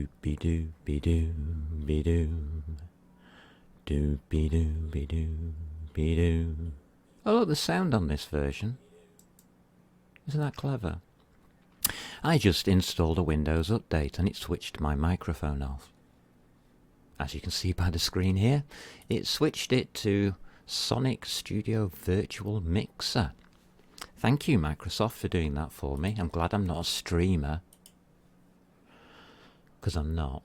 Doopy doopy doopy doo. Doopy doopy doopy doo. Oh, look, the sound on this version. Isn't that clever? I just installed a Windows update and it switched my microphone off. As you can see by the screen here, it switched it to Sonic Studio Virtual Mixer. Thank you, Microsoft, for doing that for me. I'm glad I'm not a streamer. Because I'm not.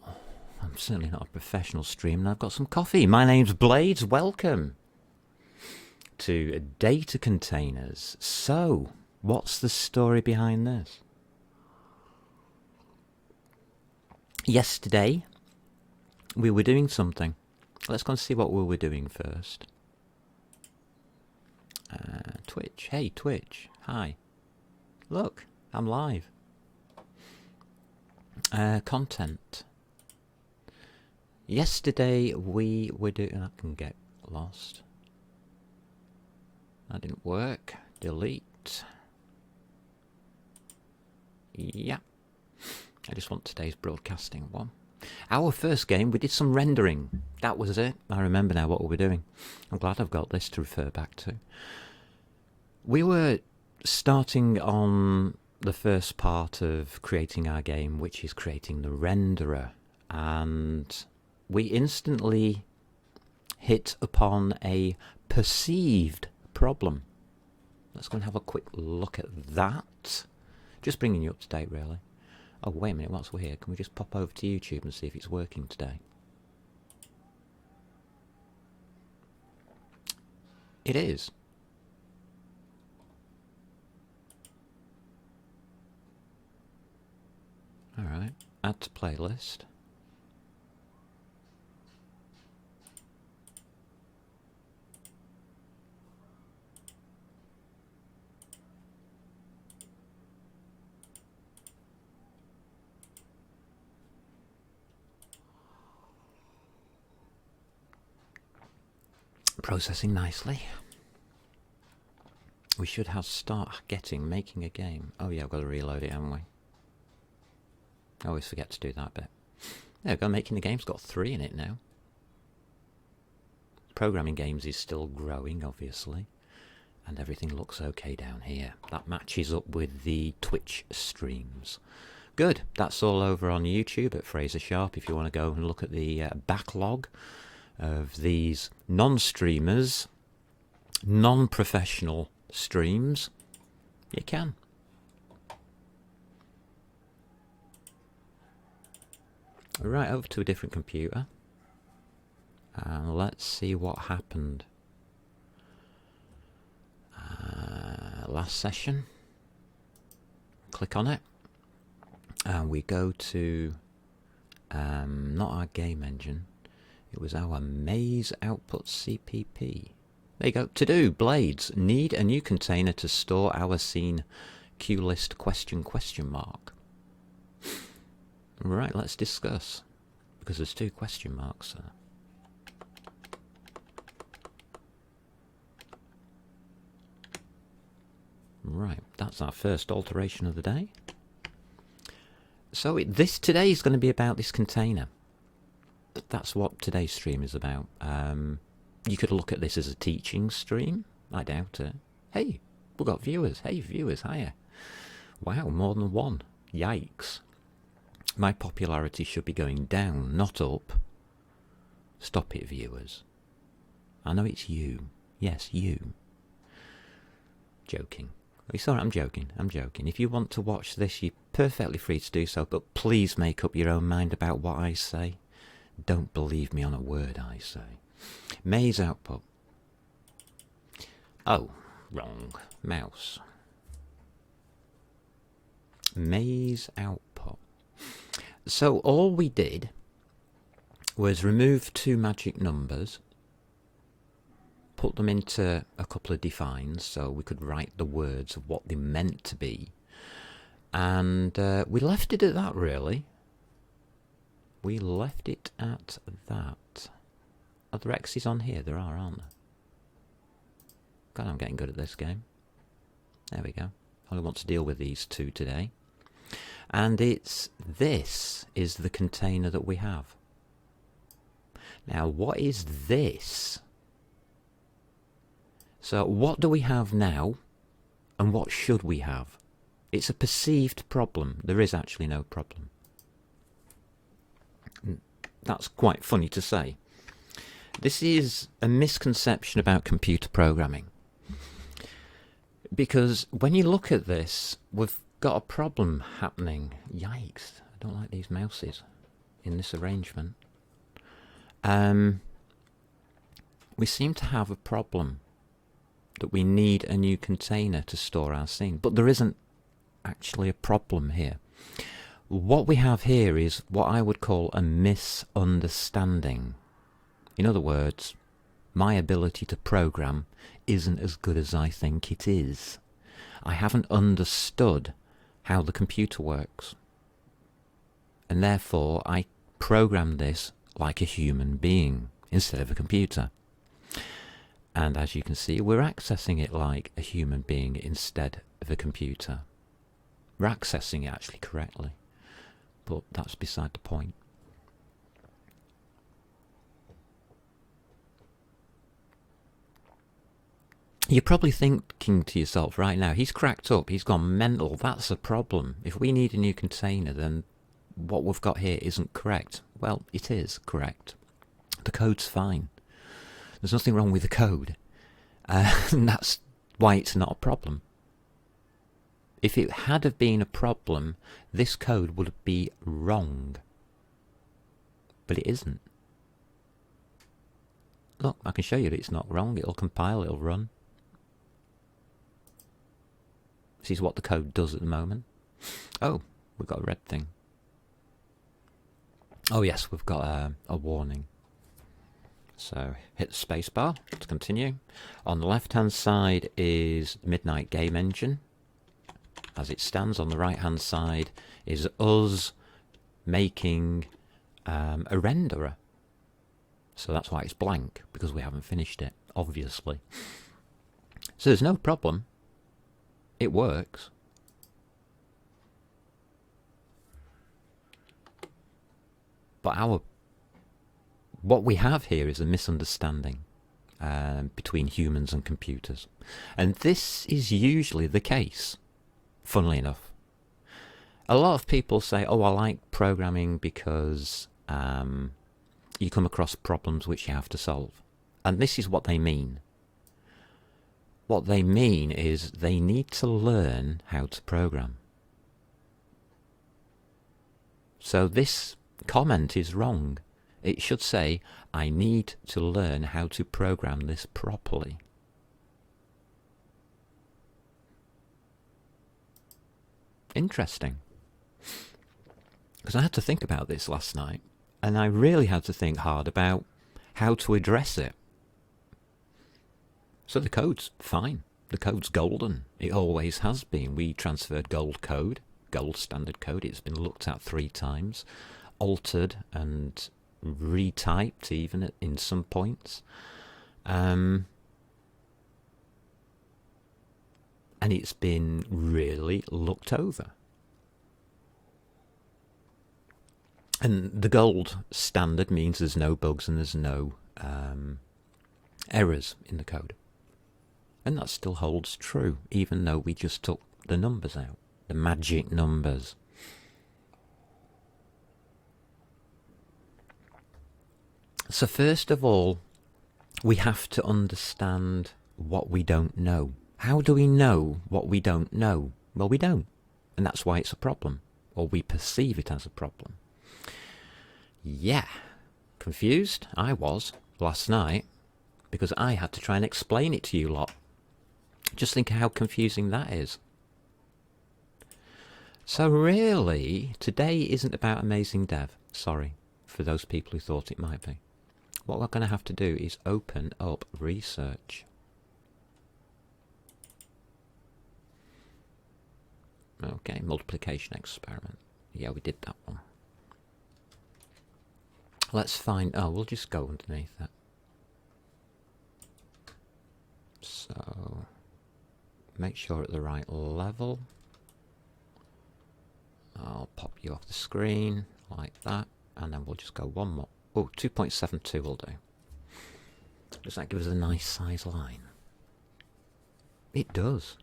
I'm certainly not a professional streamer, and I've got some coffee. My name's Blades. Welcome to Data Containers. So, what's the story behind this? Yesterday, we were doing something. Let's go and see what we were doing first. Twitch. Hey, Twitch. Hi. Look, I'm live. Content. Yesterday we were doing... I can get lost. That didn't work. Delete. Yeah. I just want today's broadcasting one. Our first game, we did some rendering. That was it. I remember now what we were doing. I'm glad I've got this to refer back to. We were starting on the first part of creating our game, which is creating the renderer. And we instantly hit upon a perceived problem. Let's go and have a quick look at that. Just bringing you up to date, really. Oh, wait a minute, whilst we're here, can we just pop over to YouTube and see if it's working today? It is. Alright, add to playlist. Processing nicely. We should have making a game. Oh yeah, I've got to reload it, haven't we? I always forget to do that bit. There we go, making the game's got 3 in it now. Programming games is still growing, obviously. And everything looks okay down here. That matches up with the Twitch streams. Good, that's all over on YouTube at Fraser Sharp if you want to go and look at the backlog of these non-streamers, non-professional streams. You can. Right, over to a different computer. And let's see what happened. Last session. Click on it. And we go to, not our game engine. It was our Maze Output CPP. There you go. To do, Blades. Need a new container to store our scene. QList question mark. Right, let's discuss. Because there's 2 question marks there. Right, that's our first alteration of the day. So today is going to be about this container. That's what today's stream is about. You could look at this as a teaching stream. I doubt it. Hey, we've got viewers. Hey, viewers, hiya. Wow, more than 1. Yikes. My popularity should be going down, not up. Stop it, viewers. I know it's you. Yes, you. Joking. It's alright, I'm joking. If you want to watch this, you're perfectly free to do so, but please make up your own mind about what I say. Don't believe me on a word I say. Maze output. Oh, wrong. Mouse. Maze output. So all we did was remove 2 magic numbers, put them into a couple of defines so we could write the words of what they meant to be, and we left it at that, really. We left it at that. Are there X's on here? There are, aren't there? God, I'm getting good at this game. There we go. I only want to deal with these 2 today. And this is the container that we have. Now, what is this? So what do we have now, and what should we have? It's a perceived problem. There is actually no problem. That's quite funny to say. This is a misconception about computer programming. Because when you look at this, we've got a problem happening. Yikes, I don't like these mouses in this arrangement. We seem to have a problem that we need a new container to store our scene. But there isn't actually a problem here. What we have here is what I would call a misunderstanding. In other words, my ability to program isn't as good as I think it is. I haven't understood how the computer works. And therefore, I program this like a human being instead of a computer. And as you can see, we're accessing it like a human being instead of a computer. We're accessing it actually correctly, but that's beside the point. You're probably thinking to yourself right now, he's cracked up, he's gone mental, that's a problem. If we need a new container, then what we've got here isn't correct. Well, it is correct. The code's fine. There's nothing wrong with the code. And that's why it's not a problem. If it had have been a problem, this code would be wrong. But it isn't. Look, I can show you that it's not wrong. It'll compile, it'll run. This is what the code does at the moment. Oh, we've got a red thing. Oh yes, we've got a warning. So hit the space bar to continue. On the left hand side is Midnight Game Engine. As it stands, on the right hand side is us making a renderer. So that's why it's blank, because we haven't finished it, obviously. So there's no problem. It works. But what we have here is a misunderstanding between humans and computers. And this is usually the case, funnily enough. A lot of people say, oh, I like programming because you come across problems which you have to solve. And this is what they mean. What they mean is they need to learn how to program. So this comment is wrong. It should say, I need to learn how to program this properly. Interesting. Because I had to think about this last night, and I really had to think hard about how to address it. So the code's fine. The code's golden. It always has been. We transferred gold code, gold standard code. It's been looked at 3 times, altered and retyped even in some points. And it's been really looked over. And the gold standard means there's no bugs and there's no errors in the code. And that still holds true, even though we just took the numbers out, the magic numbers. So first of all, we have to understand what we don't know. How do we know what we don't know? Well, we don't. And that's why it's a problem, or we perceive it as a problem. Yeah, confused? I was last night, because I had to try and explain it to you lot. Just think how confusing that is. So really, today isn't about Amazing Dev. Sorry for those people who thought it might be. What we're going to have to do is open up research. Okay, multiplication experiment. Yeah, we did that one. Let's find... Oh, we'll just go underneath that. So... make sure at the right level. I'll pop you off the screen like that, and then we'll just go one more. Oh, 2.72 will do. Does that give us a nice size line? It does.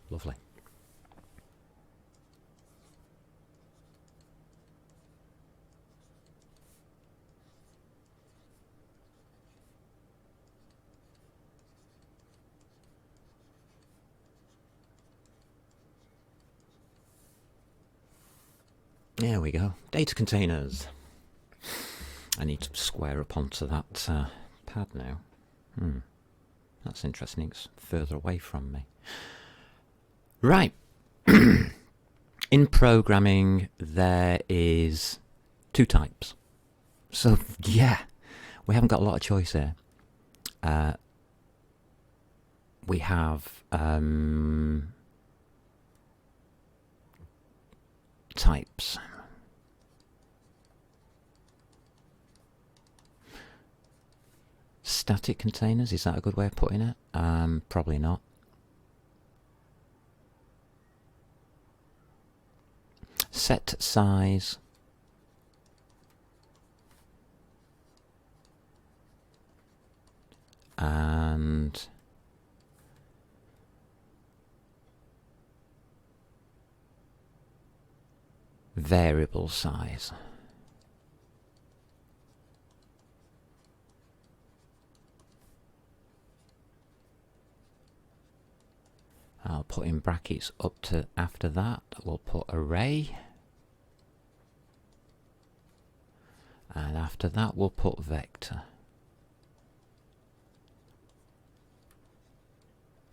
Lovely. There we go. Data containers. I need to square up onto that pad now. That's interesting. It's further away from me. Right. In programming, there is 2 types. So, yeah, we haven't got a lot of choice here. We have types. Static containers, is that a good way of putting it? Probably not. Set size. And variable size. I'll put in brackets up to after that. We'll put array. And after that we'll put vector.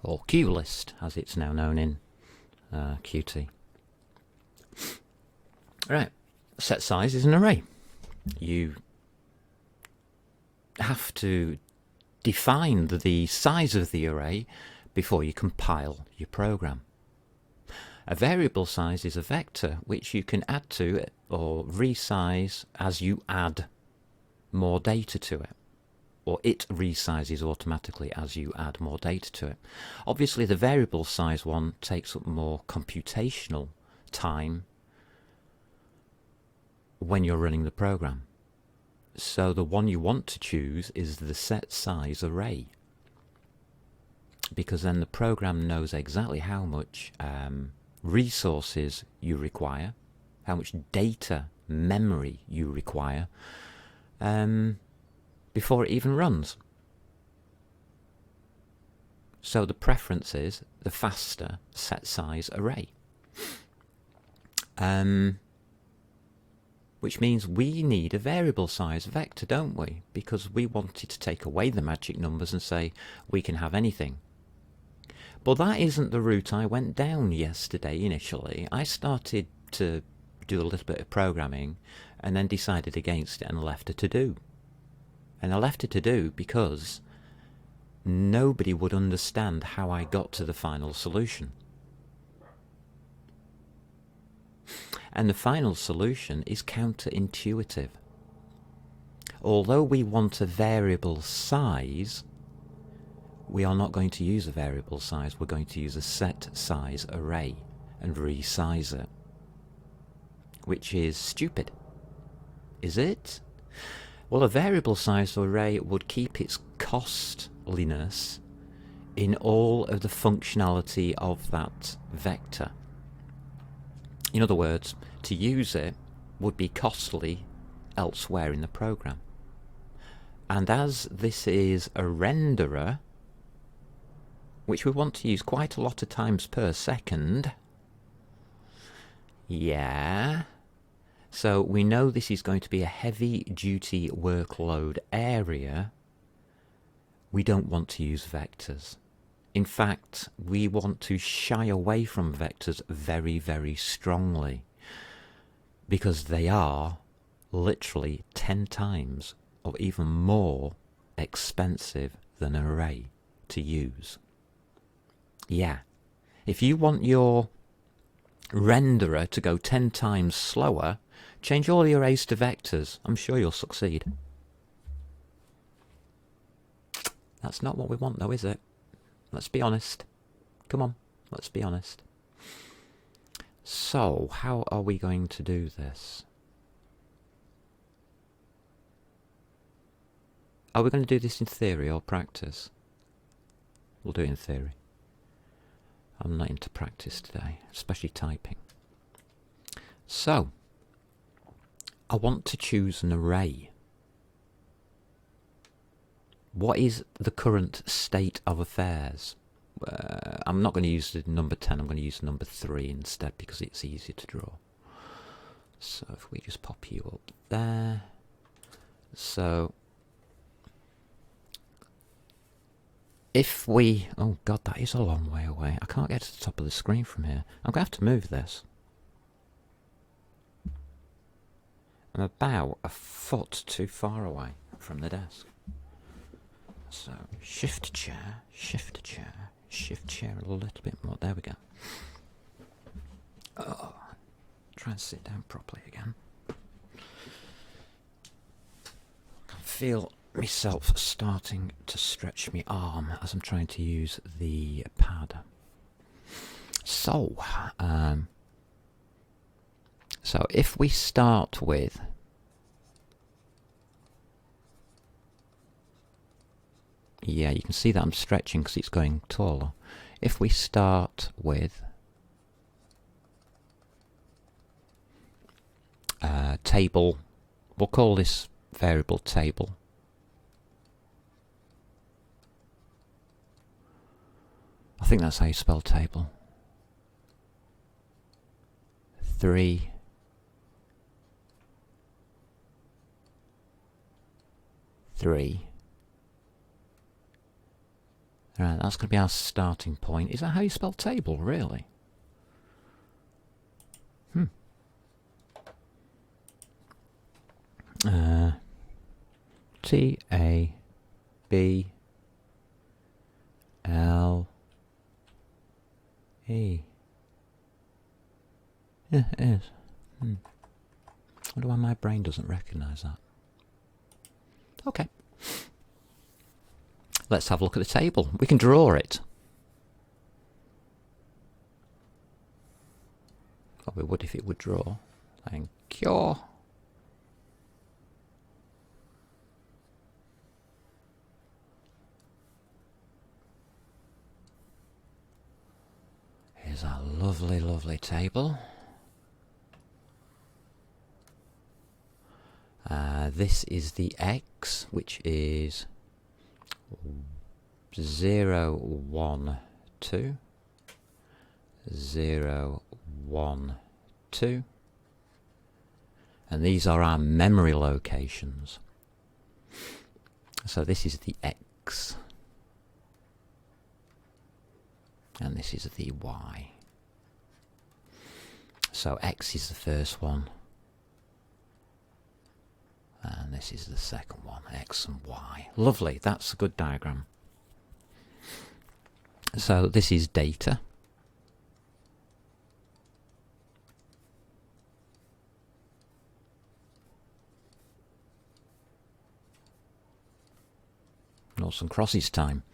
Or QList, as it's now known in Qt. Right, set size is an array. You have to define the size of the array before you compile your program. A variable size is a vector which you can add to or resize as you add more data to it, or it resizes automatically as you add more data to it. Obviously the variable size one takes up more computational time when you're running the program. So the one you want to choose is the set size array, because then the program knows exactly how much resources you require, how much data memory you require before it even runs. So the preference is the faster set size array. Which means we need a variable size vector, don't we? Because we wanted to take away the magic numbers and say we can have anything. But that isn't the route I went down yesterday initially. I started to do a little bit of programming and then decided against it and left it to do. And I left it to do because nobody would understand how I got to the final solution. And the final solution is counterintuitive. Although we want a variable size, we are not going to use a variable size. We're going to use a set size array and resize it. Which is stupid. Is it? Well, a variable size array would keep its costliness in all of the functionality of that vector. In other words, to use it would be costly elsewhere in the program. And as this is a renderer, which we want to use quite a lot of times per second, yeah, so we know this is going to be a heavy-duty workload area. We don't want to use vectors. In fact, we want to shy away from vectors very, very strongly, because they are literally 10 times or even more expensive than an array to use. Yeah, if you want your renderer to go 10 times slower, change all the arrays to vectors. I'm sure you'll succeed. That's not what we want though, is it? Let's be honest. Come on, let's be honest. So, how are we going to do this? Are we going to do this in theory or practice? We'll do it in theory. I'm not into practice today, especially typing. So, I want to choose an array. What is the current state of affairs? I'm not going to use the number 10, I'm going to use number 3 instead because it's easier to draw. So if we just pop you up there. So if we... Oh god, that is a long way away. I can't get to the top of the screen from here. I'm going to have to move this. I'm about a foot too far away from the desk. So shift chair, shift chair, shift chair a little bit more. There we go. Oh, try and sit down properly again. I can feel myself starting to stretch my arm as I'm trying to use the pad. So, so if we start with yeah, you can see that I'm stretching because it's going taller. If we start with table, we'll call this variable table. I think that's how you spell table. 3. Right, that's going to be our starting point. Is that how you spell table, really? T-A-B-L-E. Yeah, it is. I wonder why my brain doesn't recognise that. Okay. Let's have a look at the table. We can draw it. Well, we would if it would draw. Thank you. Here's our lovely, lovely table. This is the X, which is 0, 1, 2. 0, 1, 2. And these are our memory locations. So this is the X. And this is the Y. So X is the first one. And this is the second one, X and Y. Lovely, that's a good diagram. So this is data. Noughts and crosses time.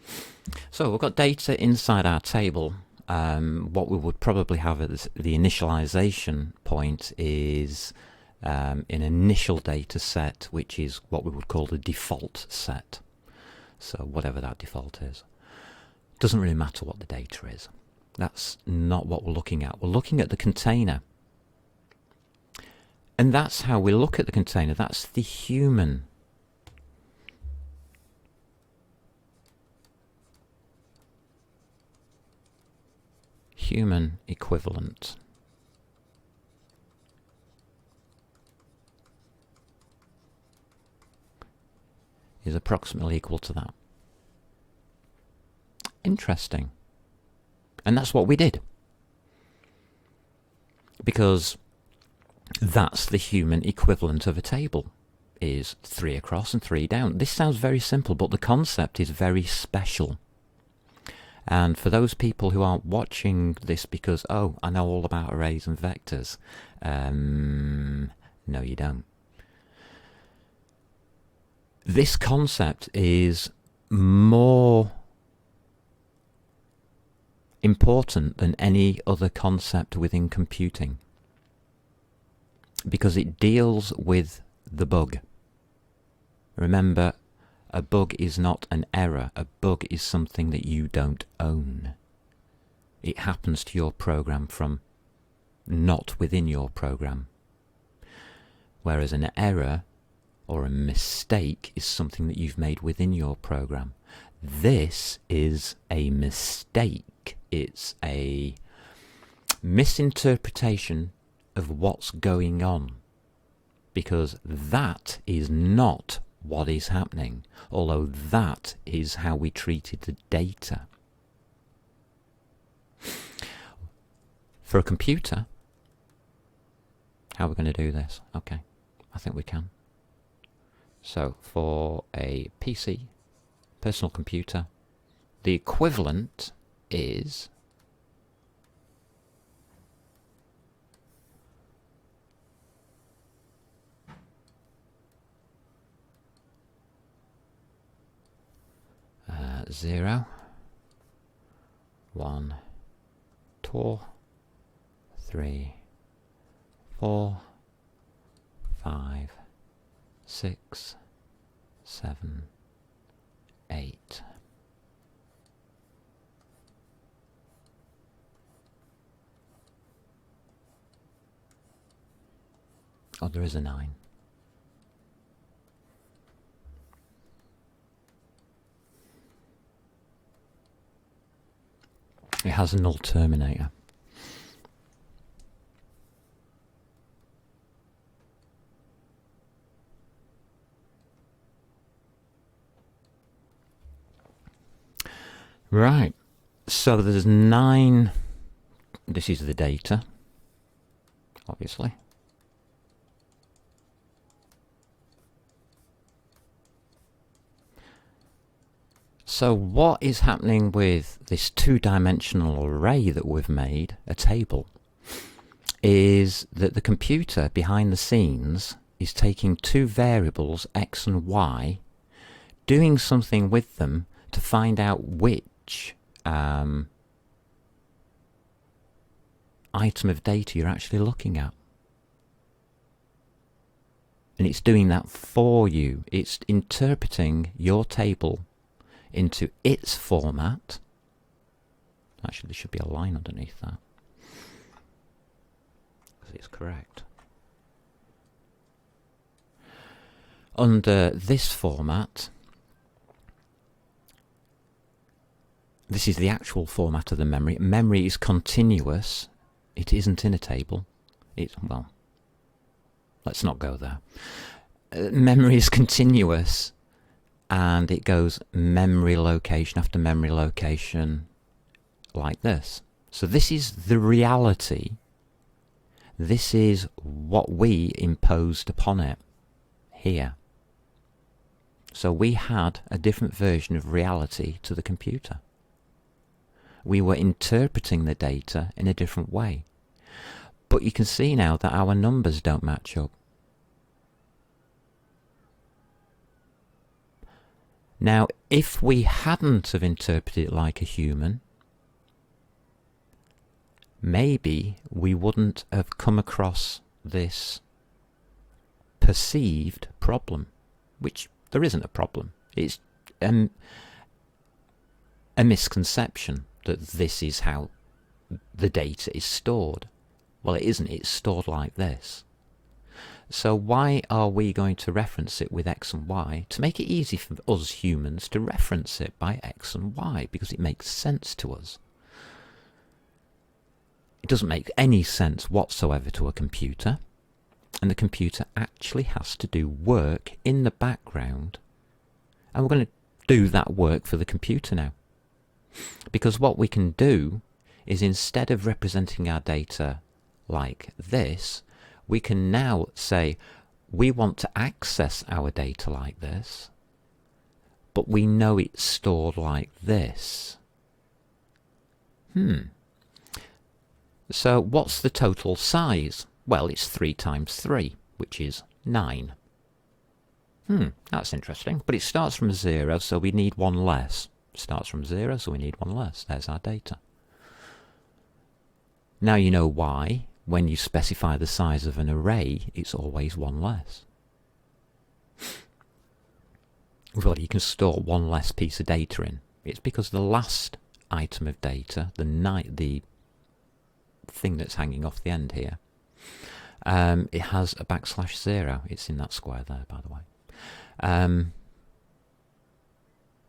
So we've got data inside our table. What we would probably have at the initialization point is an initial data set, which is what we would call the default set. So whatever that default is. Doesn't really matter what the data is. That's not what we're looking at. We're looking at the container. And that's how we look at the container. That's the human equivalent. Is approximately equal to that. Interesting. And that's what we did. Because that's the human equivalent of a table, is 3 across and 3 down. This sounds very simple, but the concept is very special. And for those people who aren't watching this because, oh, I know all about arrays and vectors, no you don't. This concept is more important than any other concept within computing, because it deals with the bug. Remember, a bug is not an error. A bug is something that you don't own. It happens to your program from not within your program. Whereas an error or a mistake is something that you've made within your program. This is a mistake. It's a misinterpretation of what's going on, because that is not what is happening, although that is how we treated the data. For a computer, how are we going to do this? Okay, I think we can. So for a PC, personal computer, the equivalent is zero, one, two, three, 4, 5, 6, 7, 8. Oh, there is a 9. It has a null terminator. Right, so there's 9, this is the data, obviously. So what is happening with this two-dimensional array that we've made, a table, is that the computer behind the scenes is taking two variables, x and y, doing something with them to find out which item of data you're actually looking at. And it's doing that for you. It's interpreting your table into its format. Actually, there should be a line underneath that, because it's correct. Under this format, this is the actual format of the memory. Memory is continuous. It isn't in a table. Well, let's not go there. Memory is continuous, and it goes memory location after memory location like this. So this is the reality. This is what we imposed upon it here. So we had a different version of reality to the computer. We were interpreting the data in a different way. But you can see now that our numbers don't match up. Now, if we hadn't have interpreted it like a human, maybe we wouldn't have come across this perceived problem, which there isn't a problem. It's a misconception that this is how the data is stored. Well, it isn't. It's stored like this. So why are we going to reference it with x and y? To make it easy for us humans to reference it by x and y, because it makes sense to us. It doesn't make any sense whatsoever to a computer, and the computer actually has to do work in the background, and we're going to do that work for the computer now. Because what we can do is, instead of representing our data like this, we can now say we want to access our data like this, but we know it's stored like this. So what's the total size? Well, it's 3 times 3, which is 9. That's interesting. But it starts from 0, so we need one less. Starts from 0, so we need one less. There's our data. Now you know why, when you specify the size of an array, it's always one less. Well, you can store one less piece of data in. It's because the last item of data, the thing that's hanging off the end here, it has a \0. It's in that square there, by the way.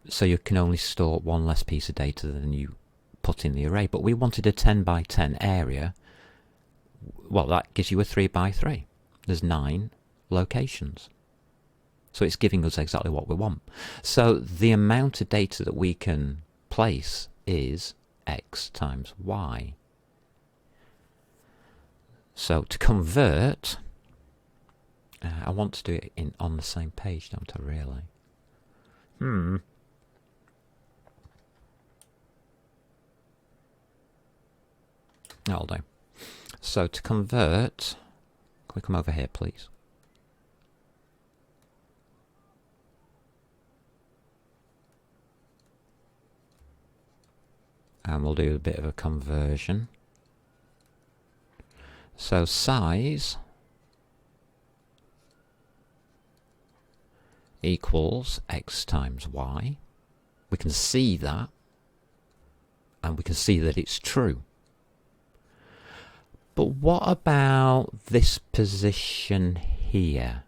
So you can only store one less piece of data than you put in the array. But we wanted a 10 by 10 area. Well, that gives you a 3 by 3. There's 9 locations. So it's giving us exactly what we want. So the amount of data that we can place is x times y. So to convert, I want to do it on the same page, don't I, really? That'll do. So to convert, can we come over here, please? And we'll do a bit of a conversion. So size equals x times y. We can see that, and we can see that it's true. But what about this position here?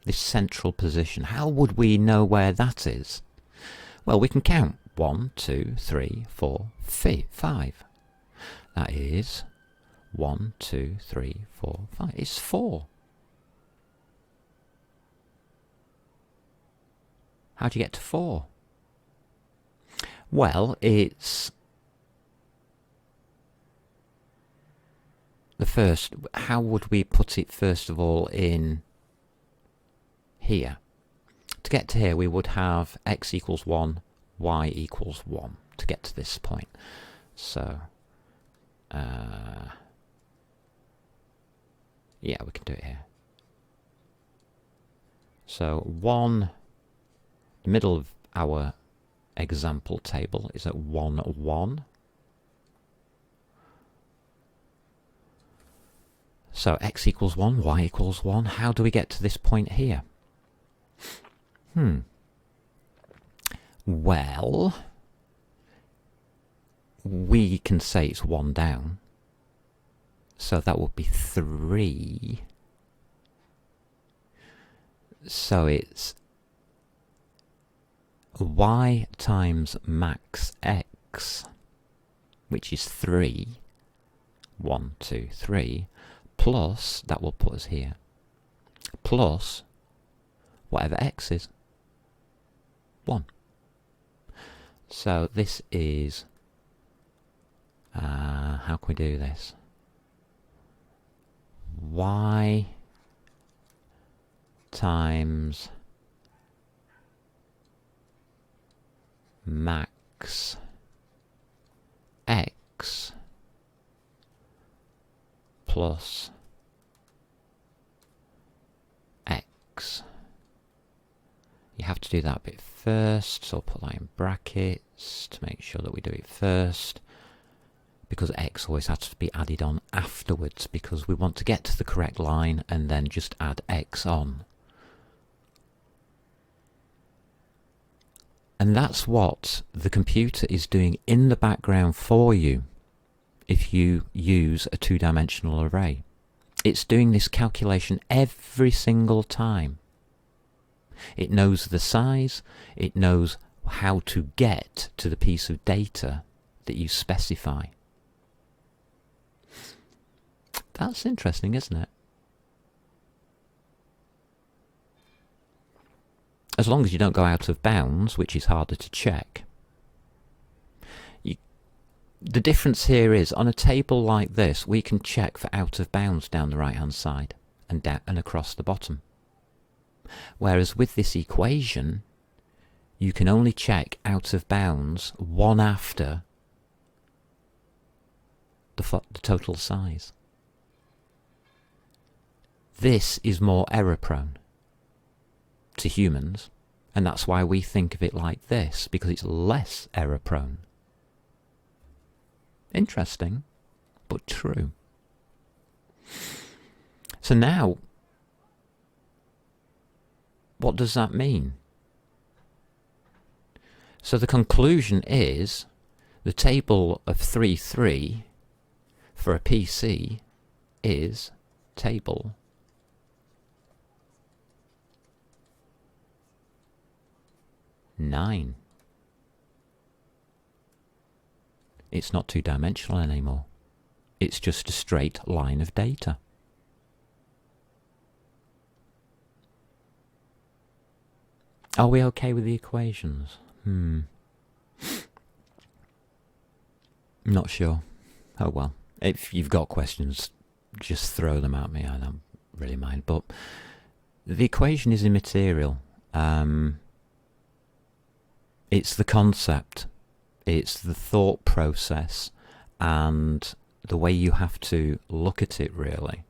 This central position? How would we know where that is? Well, we can count 1, 2, 3, 4, 5. That is 1, 2, 3, 4, 5. It's 4. How do you get to 4? Well, it's the first. How would we put it first of all in here? To get to here, we would have x equals 1, y equals 1 to get to this point. So, yeah, we can do it here. So 1, the middle of our example table is at 1, 1. So x equals 1, y equals 1. How do we get to this point here? Well, we can say it's 1 down. So that would be 3. So it's y times max x, which is 3. 1, 2, 3. Plus, that will put us here. Plus, whatever x is. 1. So this is, how can we do this? Y times max x plus x. You have to do that bit first, so I'll put that in brackets to make sure that we do it first, because x always has to be added on afterwards, because we want to get to the correct line and then just add x on. And that's what the computer is doing in the background for you if you use a two-dimensional array. It's doing this calculation every single time. It knows the size, it knows how to get to the piece of data that you specify. That's interesting, isn't it? As long as you don't go out of bounds, which is harder to check. The difference here is, on a table like this, we can check for out of bounds down the right hand side and down and across the bottom. Whereas with this equation, you can only check out of bounds one after the total size. This is more error prone to humans, and that's why we think of it like this, because it's less error prone. Interesting. but true. So now, what does that mean? So the conclusion is the table of 3, 3 for a PC is table 9. It's not two-dimensional anymore. It's just a straight line of data. Are we okay with the equations? Not sure. Oh well. If you've got questions, just throw them at me. I don't really mind. But the equation is immaterial. It's the concept. It's the thought process and the way you have to look at it, really.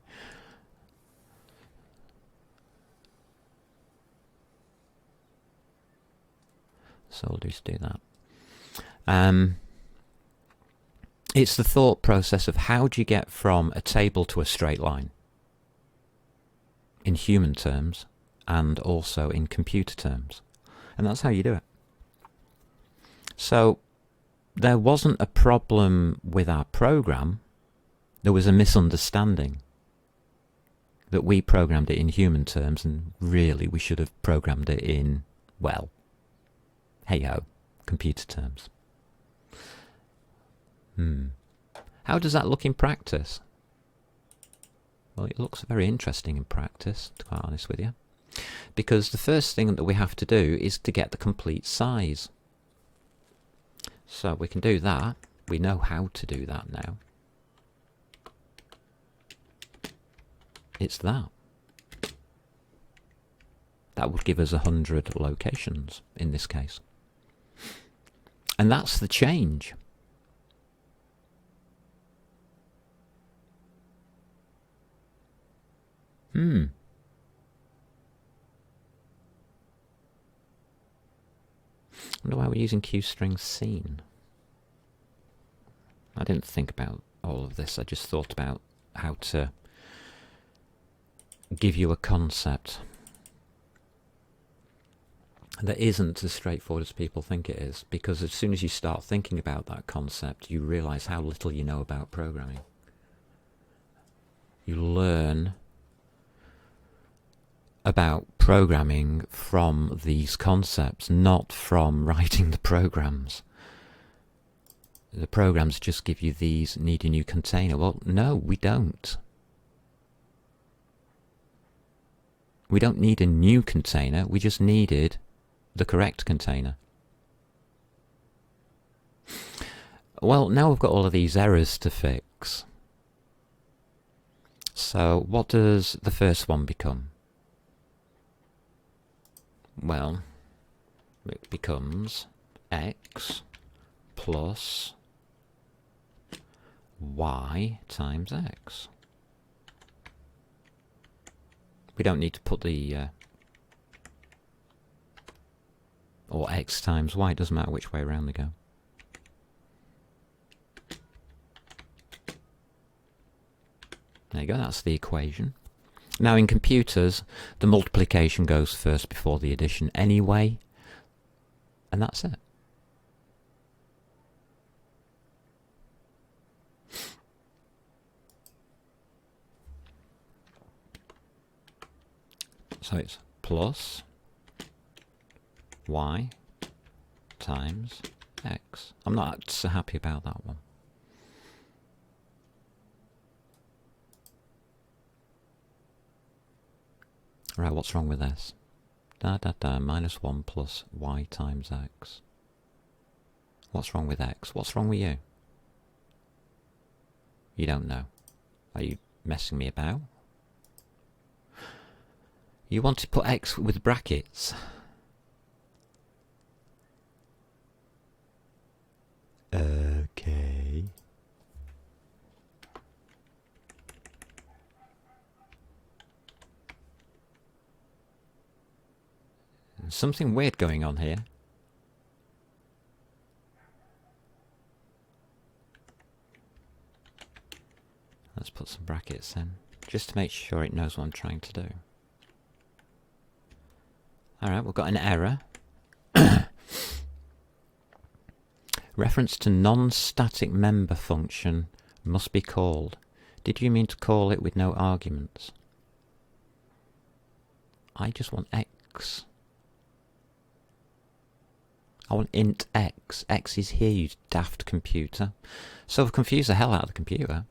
So we'll just do that. It's the thought process of how do you get from a table to a straight line in human terms and also in computer terms. And that's how you do it. So there wasn't a problem with our program. There was a misunderstanding that we programmed it in human terms, and really we should have programmed it in, well, hey-ho, computer terms. How does that look in practice? Well, it looks very interesting in practice, to be quite honest with you. Because the first thing that we have to do is to get the complete size. So we can do that. We know how to do that now. It's that. That would give us 100 locations in this case. And that's the change. I wonder why we're using QString scene. I didn't think about all of this. I just thought about how to give you a concept that isn't as straightforward as people think it is, because as soon as you start thinking about that concept, you realize how little you know about programming. You learn about programming from these concepts, not from writing the programs. The programs just give you these, need a new container. Well, no, we don't. We don't need a new container, we just needed the correct container. Well, now we've got all of these errors to fix. So what does the first one become? Well, it becomes x plus y times x. We don't need to put the or x times y, it doesn't matter which way around they go. There you go, that's the equation. Now in computers, the multiplication goes first before the addition anyway, and that's it. So it's plus y times x. I'm not so happy about that one. Right, what's wrong with this? Minus 1 plus y times x. What's wrong with x? What's wrong with you? You don't know. Are you messing me about? You want to put x with brackets. Okay. There's something weird going on here. Let's put some brackets in, just to make sure it knows what I'm trying to do. Alright, we've got an error. Reference to non-static member function must be called. Did you mean to call it with no arguments? I just want x. I want int x. X is here, you daft computer. So I've confused the hell out of the computer.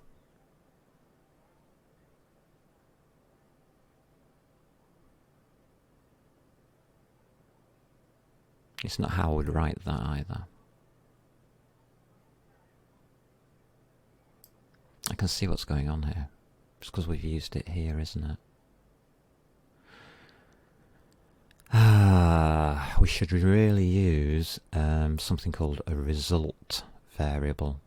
It's not how I would write that either. I can see what's going on here. It's because we've used it here, isn't it? We should really use something called a result variable.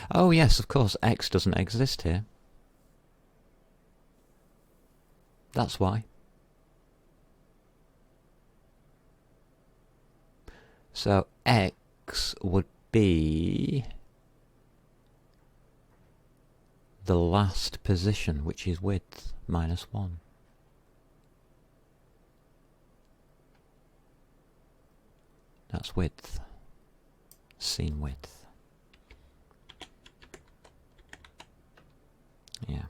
Oh yes, of course, x doesn't exist here. That's why. So x would be the last position, which is width minus 1. That's width. Scene width. Yeah.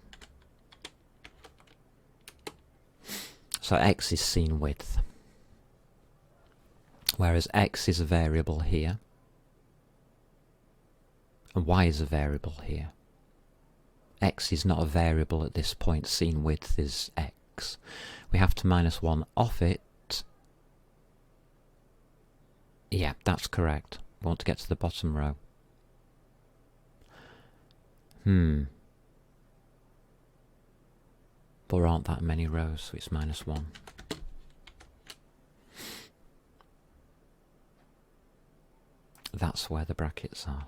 So x is scene width. Whereas x is a variable here, and y is a variable here. X is not a variable at this point, scene width is x. We have to minus 1 off it. Yeah, that's correct. We want to get to the bottom row. But there aren't that many rows, so it's minus 1. That's where the brackets are.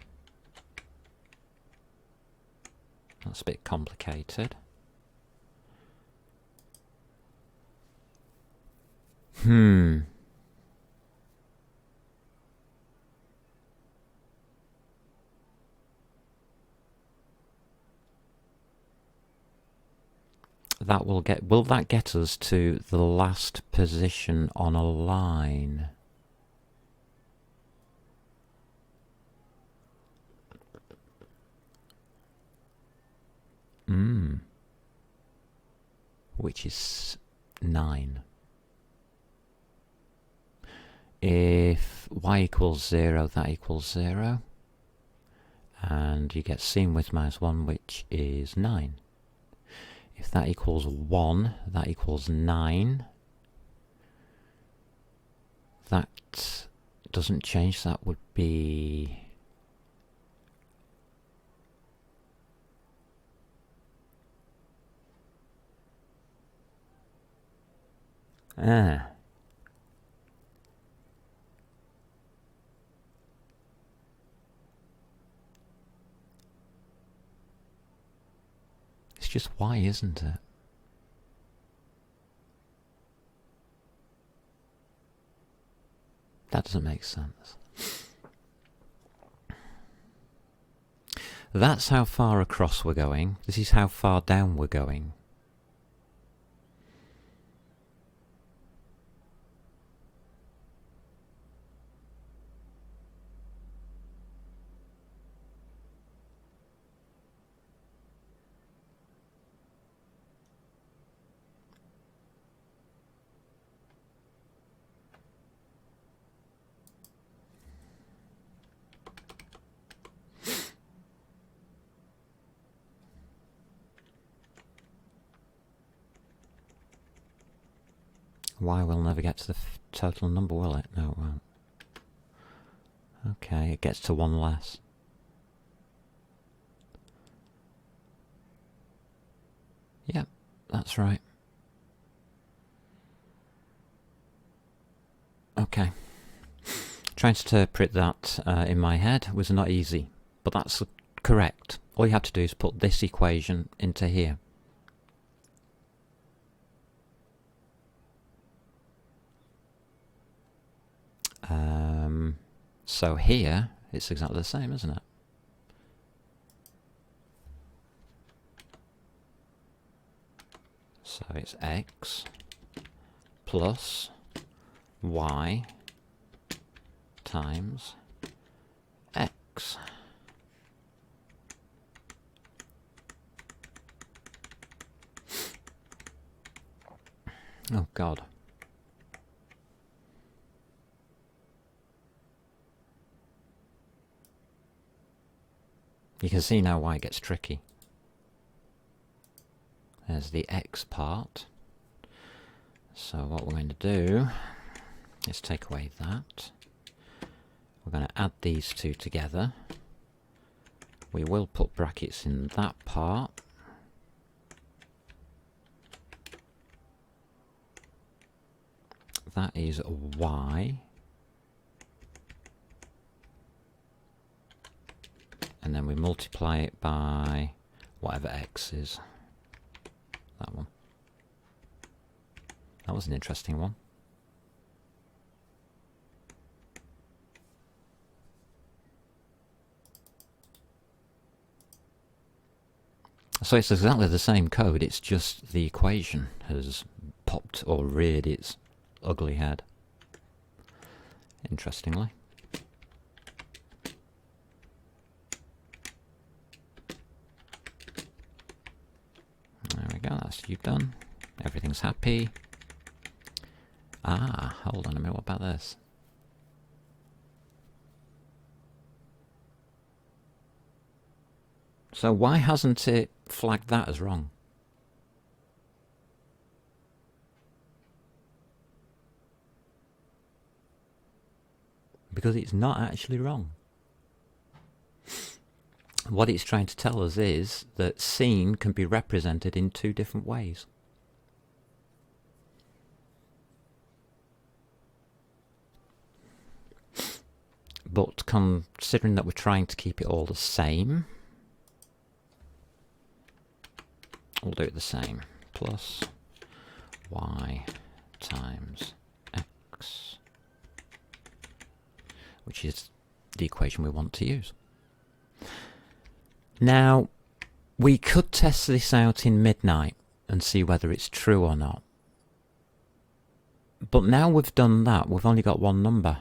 That's a bit complicated. That will that get us to the last position on a line? Which is 9. If y equals 0, that equals 0. And you get scene width minus 1, which is 9. If that equals 1, that equals 9. That doesn't change, that would be... It's just y, isn't it? That doesn't make sense. That's how far across we're going. This is how far down we're going. Y will never get to the total number, will it? No, it won't. Okay, it gets to 1 less. Yep, that's right. Okay. Trying to interpret that in my head was not easy, but that's correct. All you have to do is put this equation into here. So here, it's exactly the same, isn't it? So it's x plus y times x. Oh God. You can see now why it gets tricky. There's the x part. So what we're going to do is take away that. We're going to add these two together. We will put brackets in that part. That is y. And then we multiply it by whatever x is. That one. That was an interesting one. So it's exactly the same code, it's just the equation has popped or reared its ugly head. Interestingly. There we go, that's you done. Everything's happy. Ah, hold on a minute, what about this? So why hasn't it flagged that as wrong? Because it's not actually wrong. What it's trying to tell us is that seen can be represented in two different ways. But considering that we're trying to keep it all the same, we'll do it the same. Plus y times x, which is the equation we want to use. Now, we could test this out in Midnight and see whether it's true or not. But now we've done that, we've only got one number.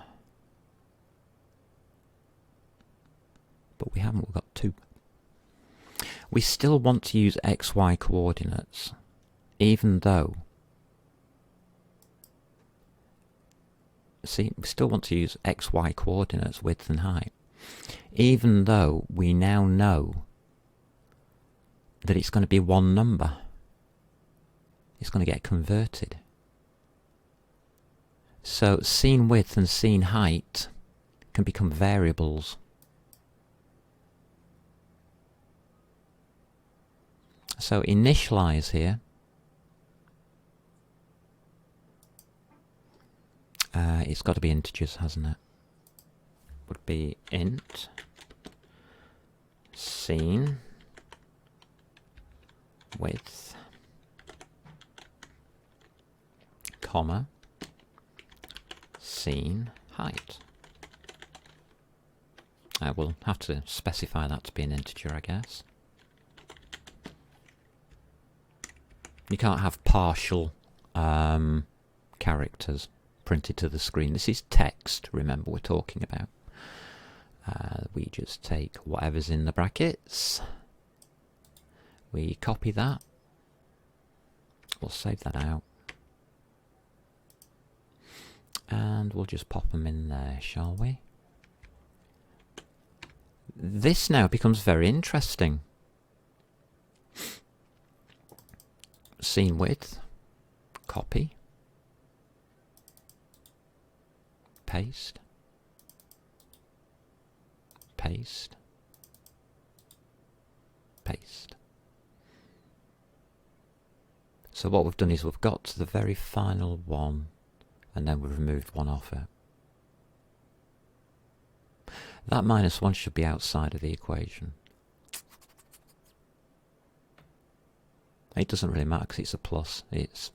But we haven't, we've got two. We still want to use xy coordinates, even though... See, we still want to use xy coordinates, width and height, even though we now know that it's going to be one number. It's going to get converted. So seen width and seen height can become variables. So initialize here. It's got to be integers, hasn't it? Would be int seen width, comma, seen height. I will have to specify that to be an integer, I guess. You can't have partial characters printed to the screen. This is text, remember, we're talking about. We just take whatever's in the brackets. We copy that. We'll save that out. And we'll just pop them in there, shall we? This now becomes very interesting. Seen width, copy, paste, paste, paste. So what we've done is we've got to the very final one and then we've removed one off it. That -1 should be outside of the equation. It doesn't really matter because it's a plus. It's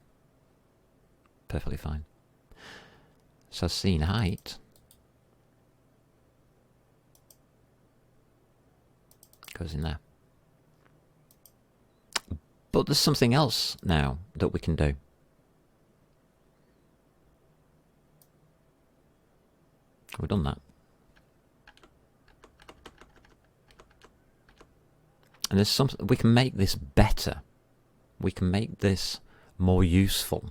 perfectly fine. So seen height goes in there. But there's something else now that we can do. We've done that. And there's something, we can make this better. We can make this more useful.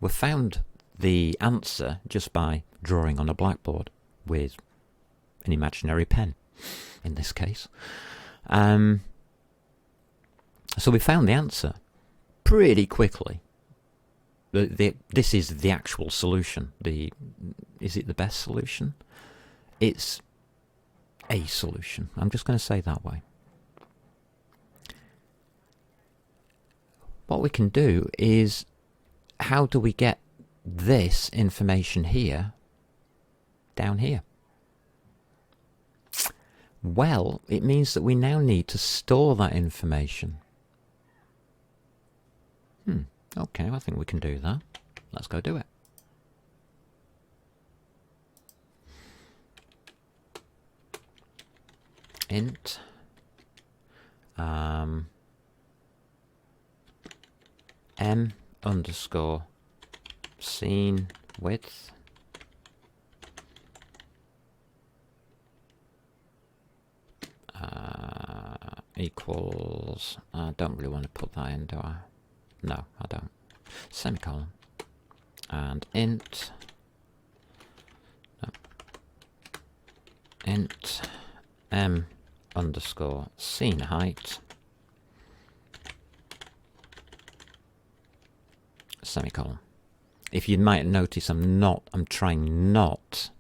We've found the answer just by drawing on a blackboard with an imaginary pen, in this case. So we found the answer pretty quickly. This is the actual solution. Is it the best solution? It's a solution. I'm just going to say it that way. What we can do is, how do we get this information here down here? Well, it means that we now need to store that information. Okay, I think we can do that. Let's go do it. Int m underscore scene width equals, I don't really want to put that in, do I? No, I don't. Semicolon. And int m underscore scene height semicolon. If you might notice, I'm trying not,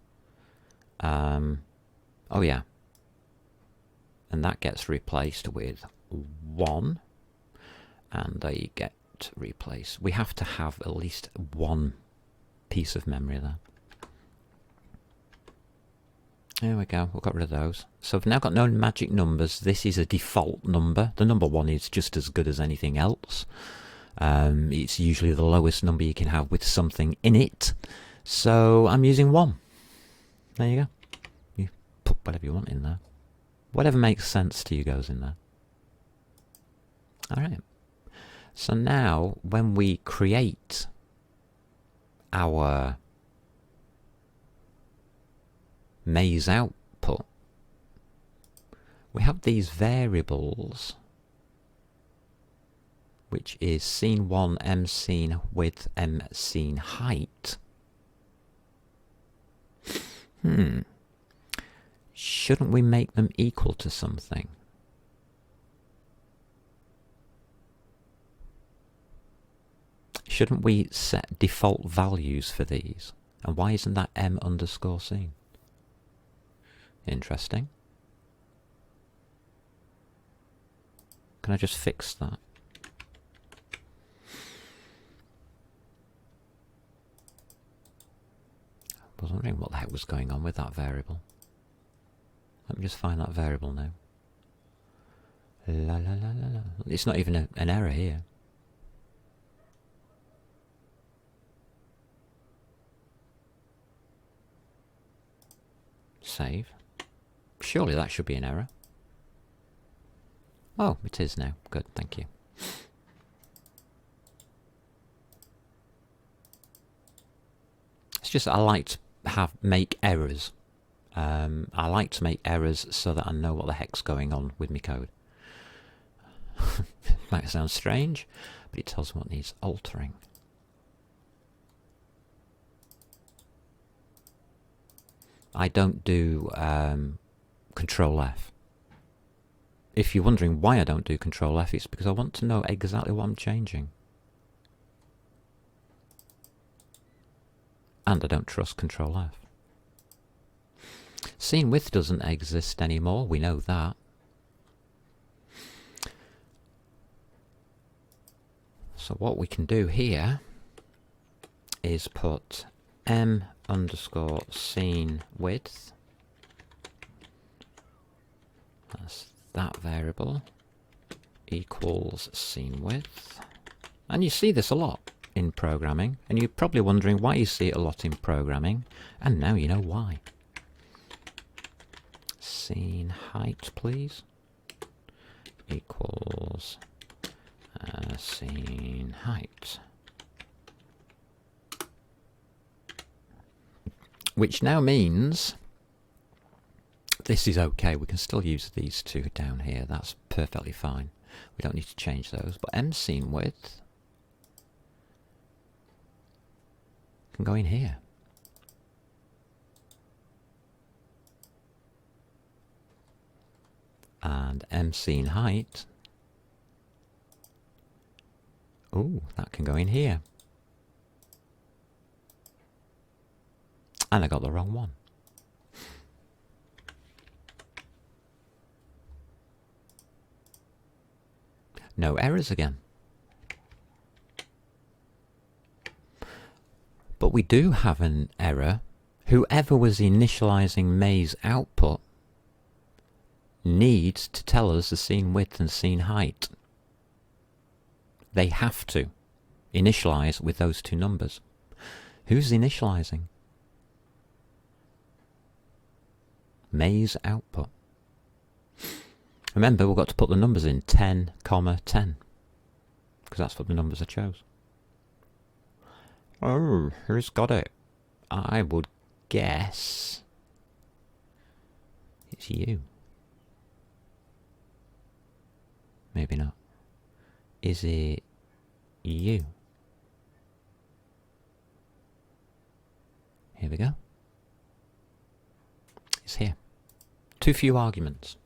oh yeah, and that gets replaced with 1, and they get replaced. We have to have at least one piece of memory there. There we go, we've got rid of those. So we've now got no magic numbers. This is a default number. The number 1 is just as good as anything else. It's usually the lowest number you can have with something in it. So I'm using 1. There you go. You put whatever you want in there. Whatever makes sense to you goes in there. Alright. So now when we create our maze output, we have these variables, which is scene1 m scene width m scene height. Shouldn't we make them equal to something? Shouldn't we set default values for these? And why isn't that m underscore scene? Interesting. Can I just fix that? I was wondering what the heck was going on with that variable. Let me just find that variable now. La la la la la. It's not even an error here. Save. Surely that should be an error. Oh, it is now. Good, thank you. It's just I like to make errors. I like to make errors so that I know what the heck's going on with my code. Might sound strange, but it tells me what needs altering. I don't do Control F. If you're wondering why I don't do Control F, it's because I want to know exactly what I'm changing. And I don't trust Control F. Scene width doesn't exist anymore, we know that. So what we can do here is put m underscore scene width, that's that variable, equals scene width. And you see this a lot in programming, and you're probably wondering why you see it a lot in programming, and now you know why. Scene height, please. equals scene height. Which now means this is okay. We can still use these two down here. That's perfectly fine. We don't need to change those. But M scene width can go in here. And M scene height, oh, that can go in here. And I got the wrong one. No errors again. But we do have an error. Whoever was initializing May's output needs to tell us the scene width and scene height. They have to initialize with those two numbers. Who's initializing? May's output. Remember, we've got to put the numbers in 10, 10, because that's what the numbers I chose. Oh, who's got it? I would guess it's you. Maybe not. Is it you? Here we go. It's here. Too few arguments.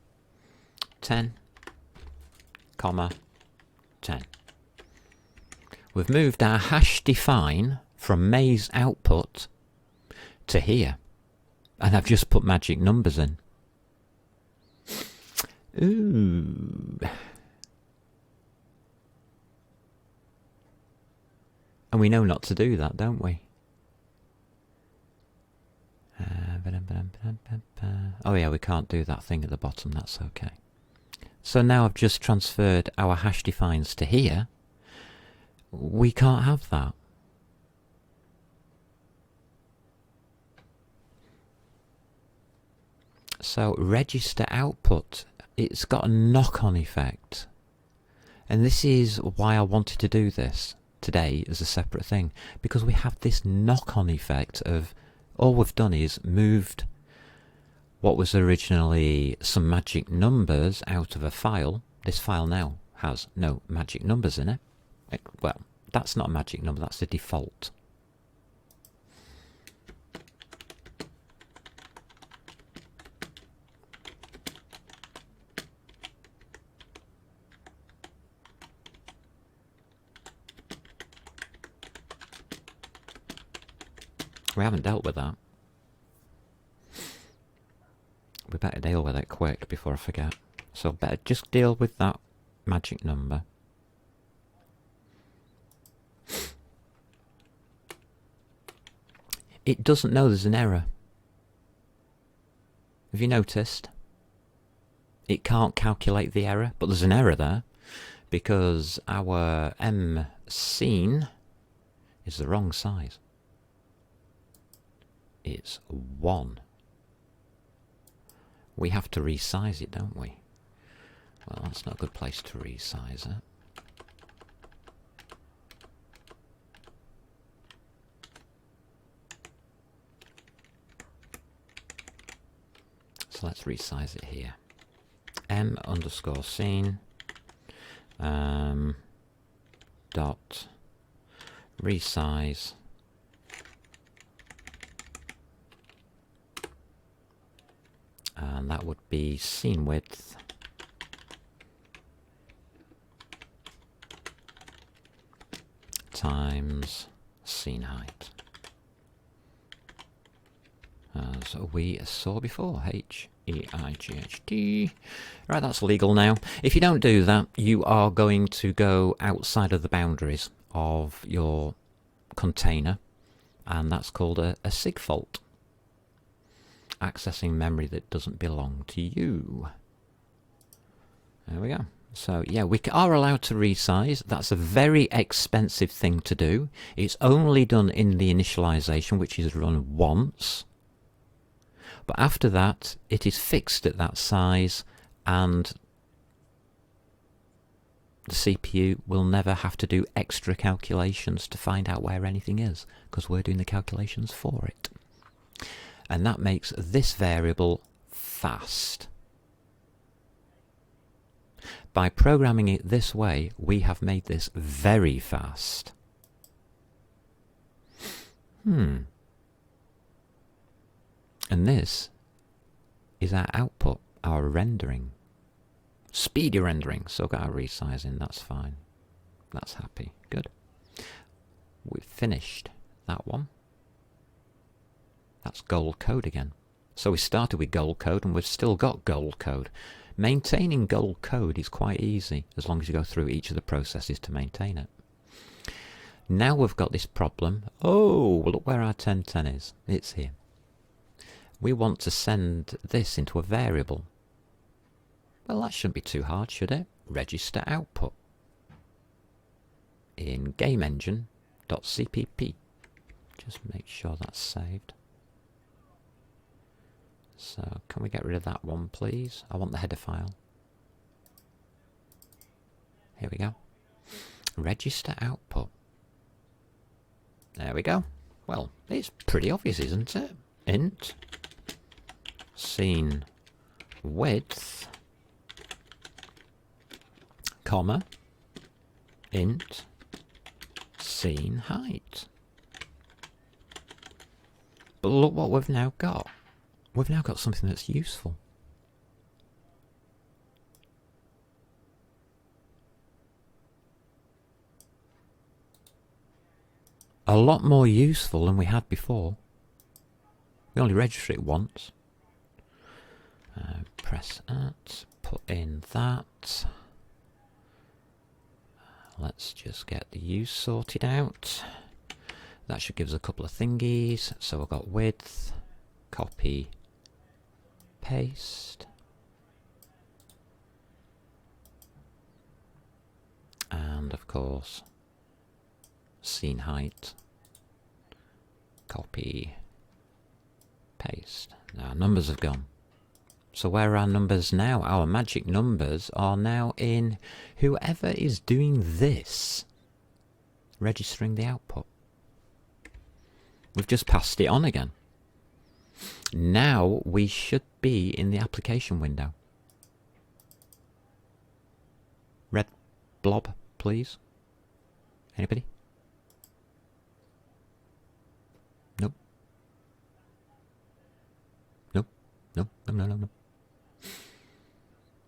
10, 10. We've moved our hash define from May's output to here. And I've just put magic numbers in. Ooh. And we know not to do that, don't we? Oh yeah, we can't do that thing at the bottom, that's okay. So now I've just transferred our hash defines to here. We can't have that. So register output, it's got a knock-on effect. And this is why I wanted to do this today as a separate thing, because we have this knock-on effect of all we've done is moved what was originally some magic numbers out of a file. This file now has no magic numbers in it. Well, that's not a magic number, that's the default. We haven't dealt with that. We better deal with it quick before I forget. So better just deal with that magic number. It doesn't know there's an error. Have you noticed? It can't calculate the error, but there's an error there because our M scene is the wrong size. It's 1. We have to resize it, don't we? Well, that's not a good place to resize it. So let's resize it here. M underscore scene dot resize and that would be scene width times scene height, as we saw before. HEIGHT. Right, that's legal now. If you don't do that, you are going to go outside of the boundaries of your container, and that's called a SIG fault. Accessing memory that doesn't belong to you. There we go. So yeah, we are allowed to resize. That's a very expensive thing to do. It's only done in the initialization, which is run once. But after that, it is fixed at that size, and the CPU will never have to do extra calculations to find out where anything is, because we're doing the calculations for it. And that makes this variable fast. By programming it this way, we have made this very fast. And this is our output, our rendering. Speedy rendering. So got our resizing, that's fine. That's happy. Good. We've finished that one. That's gold code again. So we started with gold code and we've still got gold code. Maintaining gold code is quite easy as long as you go through each of the processes to maintain it. Now we've got this problem. Oh, look where our 1010 is. It's here. We want to send this into a variable. Well, that shouldn't be too hard, should it? Register output in GameEngine.cpp. Just make sure that's saved. So, can we get rid of that one, please? I want the header file. Here we go. Register output. There we go. Well, it's pretty obvious, isn't it? Int scene width, comma, int scene height. But look what we've now got. We've now got something that's useful. A lot more useful than we had before. We only register it once. Press at, put in that. Let's just get the use sorted out. That should give us a couple of thingies. So we've got width, copy, paste. And of course, scene height, copy, paste. Now numbers have gone. So where are our numbers now? Our magic numbers are now in whoever is doing this, registering the output. We've just passed it on again. Now we should be in the application window. Red blob, please. Anybody? Nope. Nope. Nope. No, no, no, no.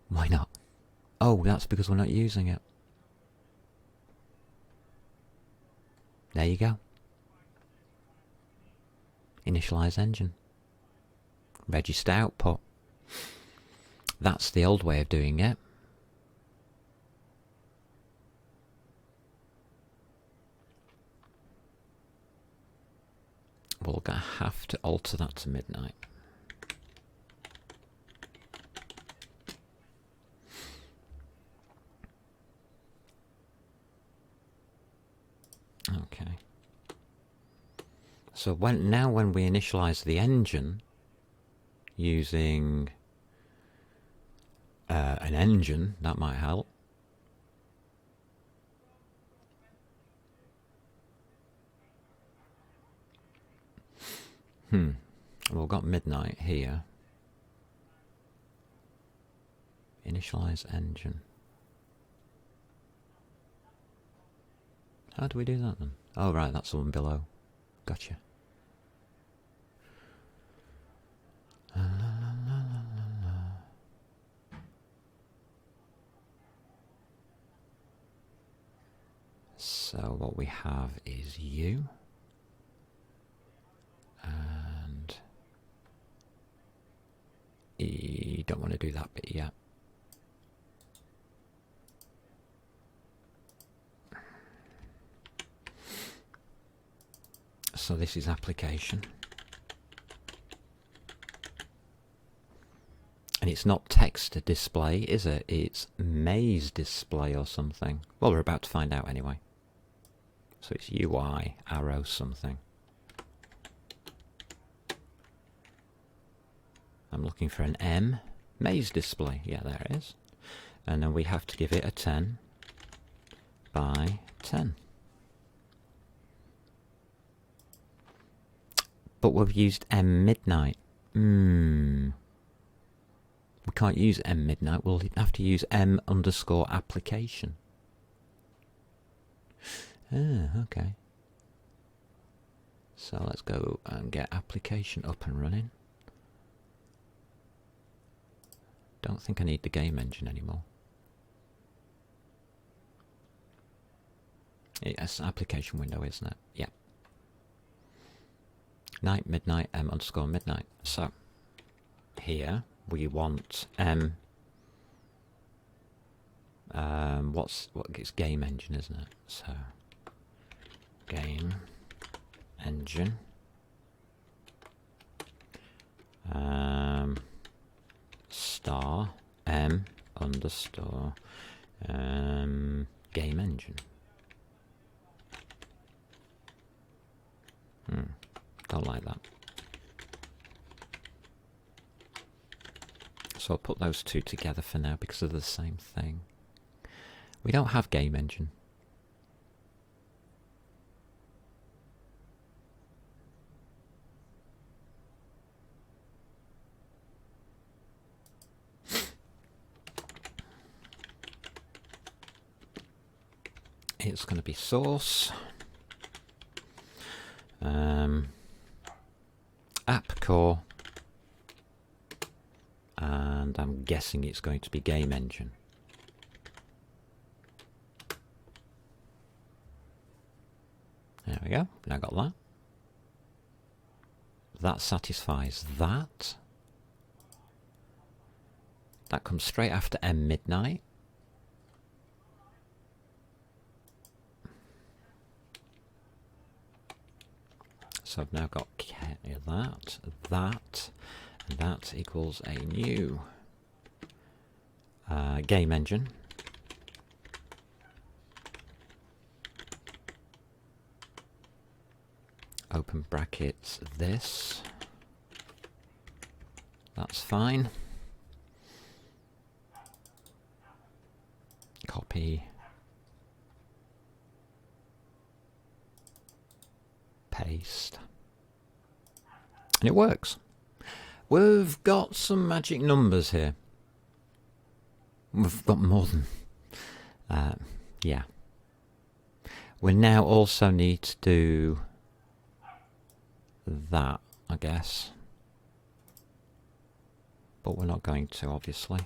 Why not? Oh, that's because we're not using it. There you go. Initialize engine. Register output. That's the old way of doing it. We're going to have to alter that to midnight. Okay. So now when we initialize the engine using an engine, that might help. Well, we've got midnight here. Initialize engine. How do we do that then? Oh right, that's the one below. Gotcha. So what we have is you. And you don't want to do that bit yet. So this is application. And it's not text display, is it? It's maze display or something. Well, we're about to find out anyway. So it's UI arrow something. I'm looking for an M. Maze display. Yeah, there it is. And then we have to give it a 10. by 10. But we've used M midnight. We can't use M midnight. We'll have to use M underscore application. Okay. So let's go and get application up and running. Don't think I need the game engine anymore. It's an application window, isn't it? Yeah. Night, midnight, M underscore midnight. So, here we want it's game engine, isn't it? So, game engine. Star M underscore game engine. Don't like that. So I'll put those two together for now because they're the same thing. We don't have game engine. It's going to be source. App core, and I'm guessing it's going to be game engine. There we go. Now got that. That satisfies that. That comes straight after M midnight. So I've now got that, and that equals a new game engine. Open brackets this. That's fine. Copy. Paste. And it works. We've got some magic numbers here. We've got more than... yeah. We now also need to do that, I guess. But we're not going to, obviously.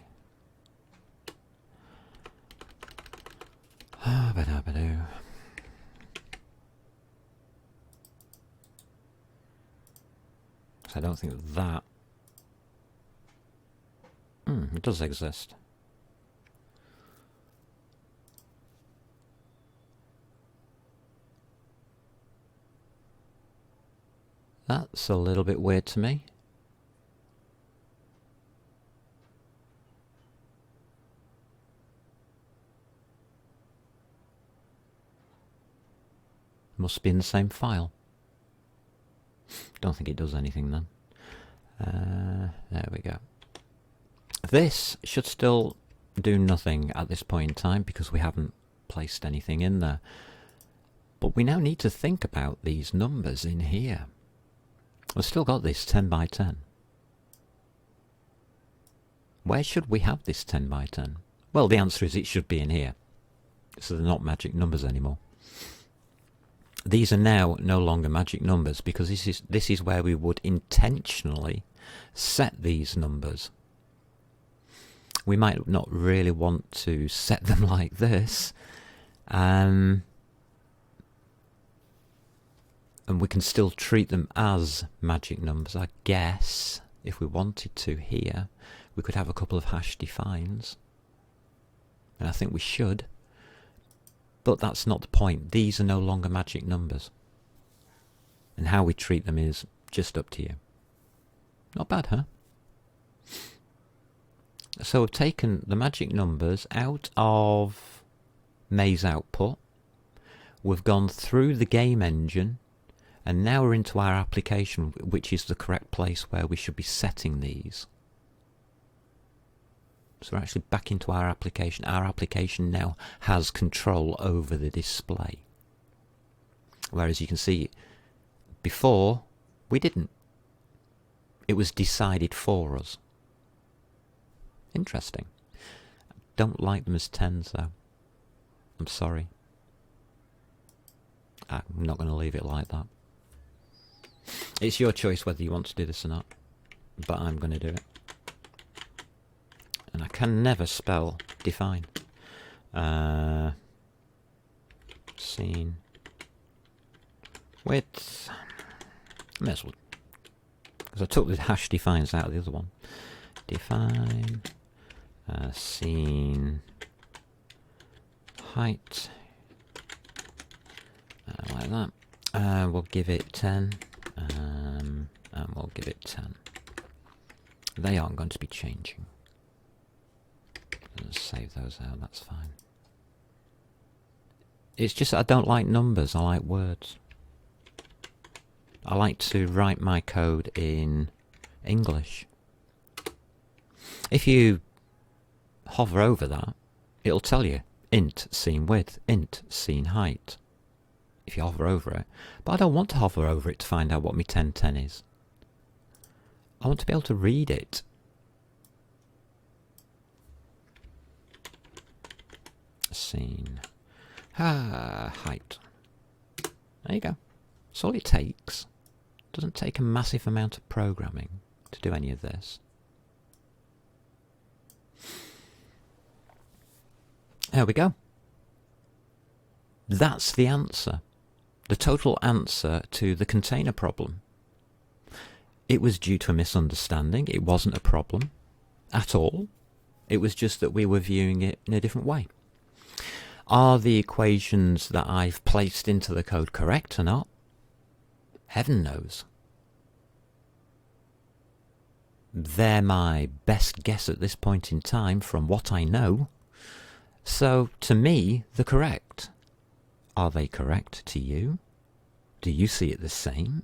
Ba-da-ba-doo. So I don't think that... it does exist. That's a little bit weird to me. Must be in the same file. Don't think it does anything then. There we go. This should still do nothing at this point in time because we haven't placed anything in there. But we now need to think about these numbers in here. We've still got this 10 by 10. Where should we have this 10 by 10? Well, the answer is it should be in here. So they're not magic numbers anymore. These are now no longer magic numbers because this is where we would intentionally set these numbers. We might not really want to set them like this. And we can still treat them as magic numbers, I guess. If we wanted to here, we could have a couple of hash defines. And I think we should. But that's not the point. These are no longer magic numbers. And how we treat them is just up to you. Not bad, huh? So we've taken the magic numbers out of maze output. We've gone through the game engine. And now we're into our application, which is the correct place where we should be setting these. So we're actually back into our application. Our application now has control over the display. Whereas you can see, before, we didn't. It was decided for us. Interesting. Don't like them as 10s though. I'm sorry. I'm not going to leave it like that. It's your choice whether you want to do this or not. But I'm going to do it. And I can never spell define. Scene width. May as well. Because I took the hash defines out of the other one. Define scene height. Like that. We'll give it 10. And we'll give it 10. They aren't going to be changing. Let's save those out, that's fine. It's just that I don't like numbers, I like words. I like to write my code in English. If you hover over that, it'll tell you int scene width, int scene height. If you hover over it. But I don't want to hover over it to find out what my 1010 is. I want to be able to read it. Scene height. There you go. That's all it takes. Doesn't take a massive amount of programming to do any of this. There we go. That's the answer. The total answer to the container problem. It was due to a misunderstanding. It wasn't a problem at all. It was just that we were viewing it in a different way. Are the equations that I've placed into the code correct or not? Heaven knows. They're my best guess at this point in time from what I know. So, to me, they're correct. Are they correct to you? Do you see it the same?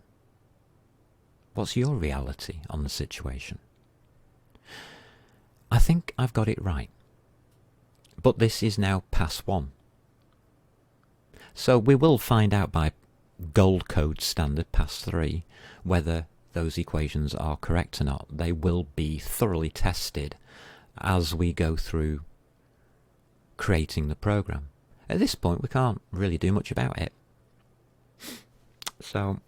What's your reality on the situation? I think I've got it right. But this is now pass 1. So we will find out by gold code standard pass 3 whether those equations are correct or not. They will be thoroughly tested as we go through creating the program. At this point we can't really do much about it. So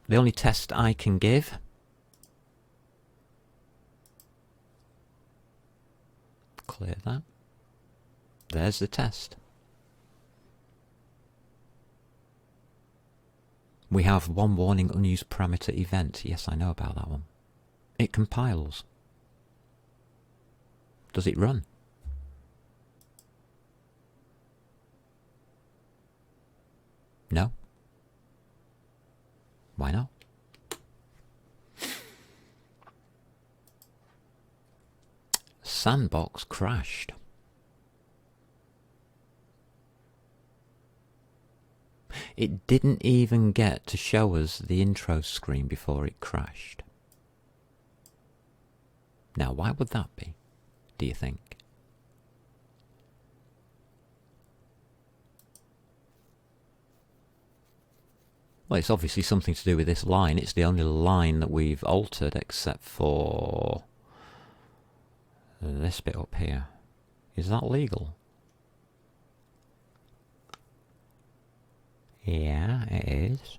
the only test I can give clear that. There's the test. We have one warning unused parameter event. Yes, I know about that one. It compiles. Does it run? No. Why not? Sandbox crashed. It didn't even get to show us the intro screen before it crashed. Now, why would that be, do you think? Well, it's obviously something to do with this line. It's the only line that we've altered except for this bit up here. Is that legal? Yeah, it is.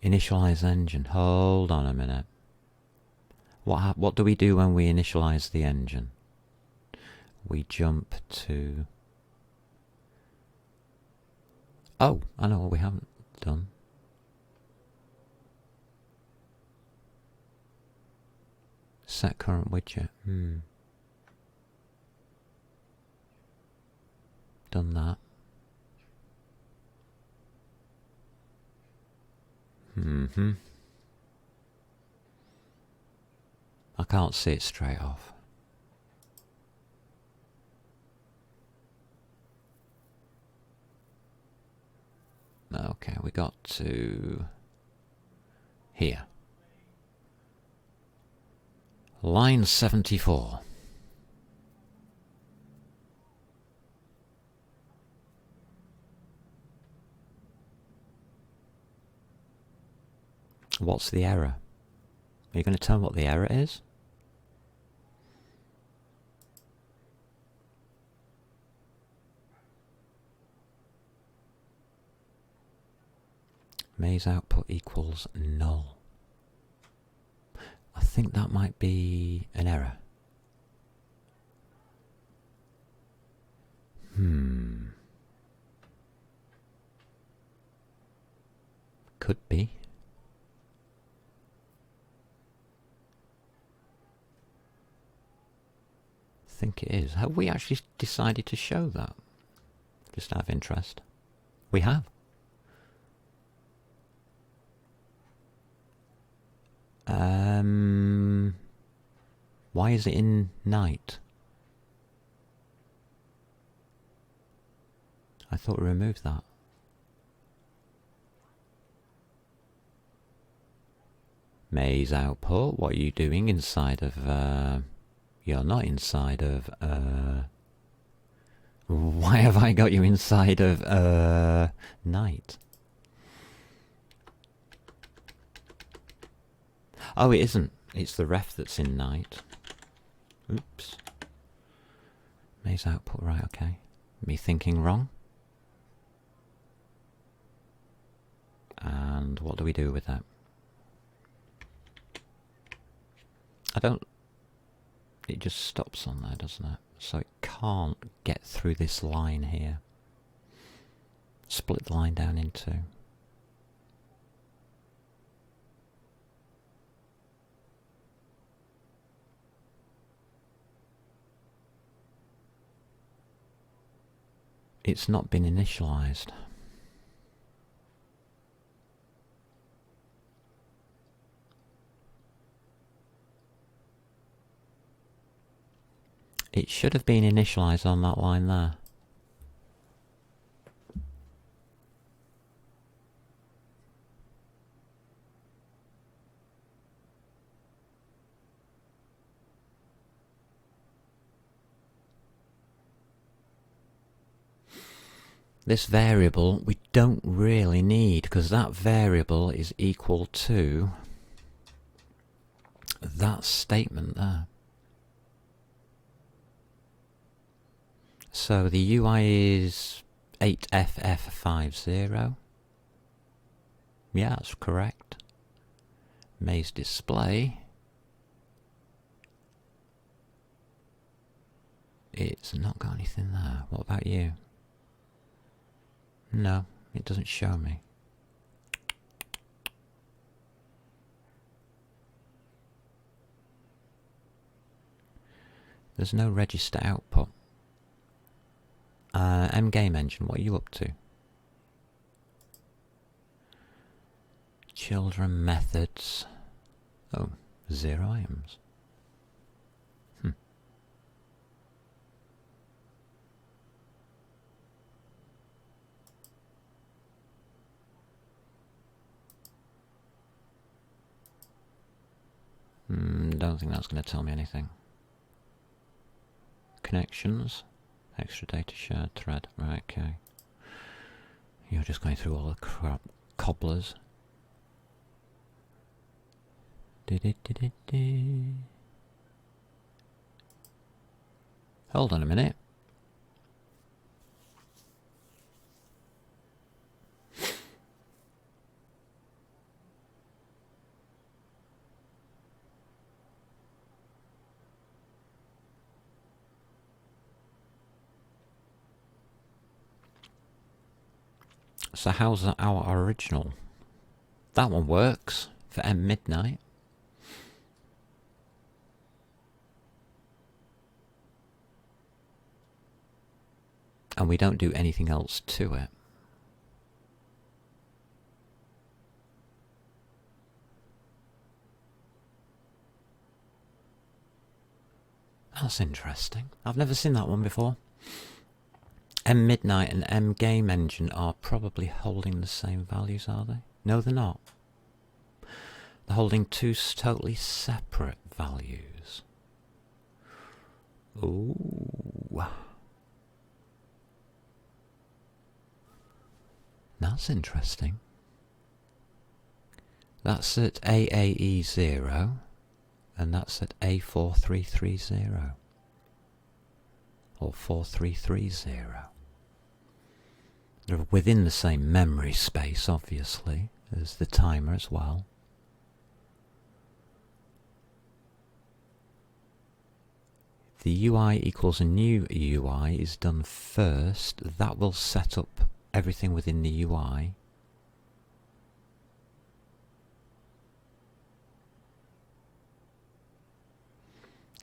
Initialize engine. Hold on a minute. What do we do when we initialize the engine? We jump to... Oh, I know what we haven't done. Set current widget. Done that. I can't see it straight off. Okay, we got to here. Line 74. What's the error? Are you going to tell me what the error is? Maze output equals null. I think that might be an error. Could be. I think it is. Have we actually decided to show that? Just out of interest. We have. Why is it in night? I thought we removed that. Maze output, what are you doing inside of, you're not inside of, why have I got you inside of, night? Oh, it isn't. It's the ref that's in night. Oops. Maze output, right, okay. Me thinking wrong. And what do we do with that? I don't... It just stops on there, doesn't it? So it can't get through this line here. Split the line down in two. It's not been initialized. It should have been initialized on that line there. This variable we don't really need, because that variable is equal to that statement there. So the UI is 8FF50. Yeah, that's correct. Maze display. It's not got anything there. What about you? No, it doesn't show me. There's no register output. M-Game Engine, what are you up to? Children methods. Oh, 0 items. Don't think that's going to tell me anything. Connections. Extra data shared thread. Right, okay. You're just going through all the crap. Cobblers. Hold on a minute. So how's our original? That one works for M-Midnight. And we don't do anything else to it. That's interesting. I've never seen that one before. M-Midnight and M-Game Engine are probably holding the same values, are they? No, they're not. They're holding two totally separate values. Ooh. That's interesting. That's at AAE0, and that's at A4330. Or 4330. They're within the same memory space, obviously, as the timer as well. The UI equals a new UI is done first. That will set up everything within the UI.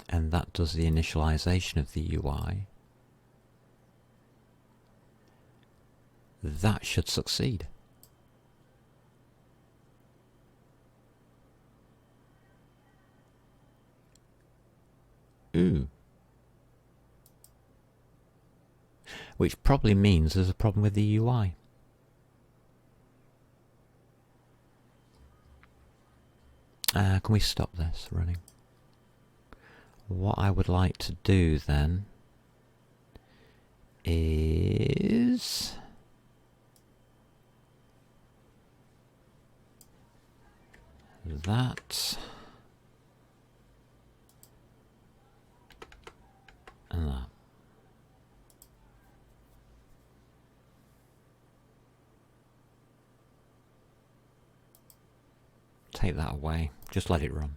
And that does the initialization of the UI. That should succeed. Ooh. Which probably means there's a problem with the UI. Can we stop this running? What I would like to do then is that and that. Take that away. Just let it run.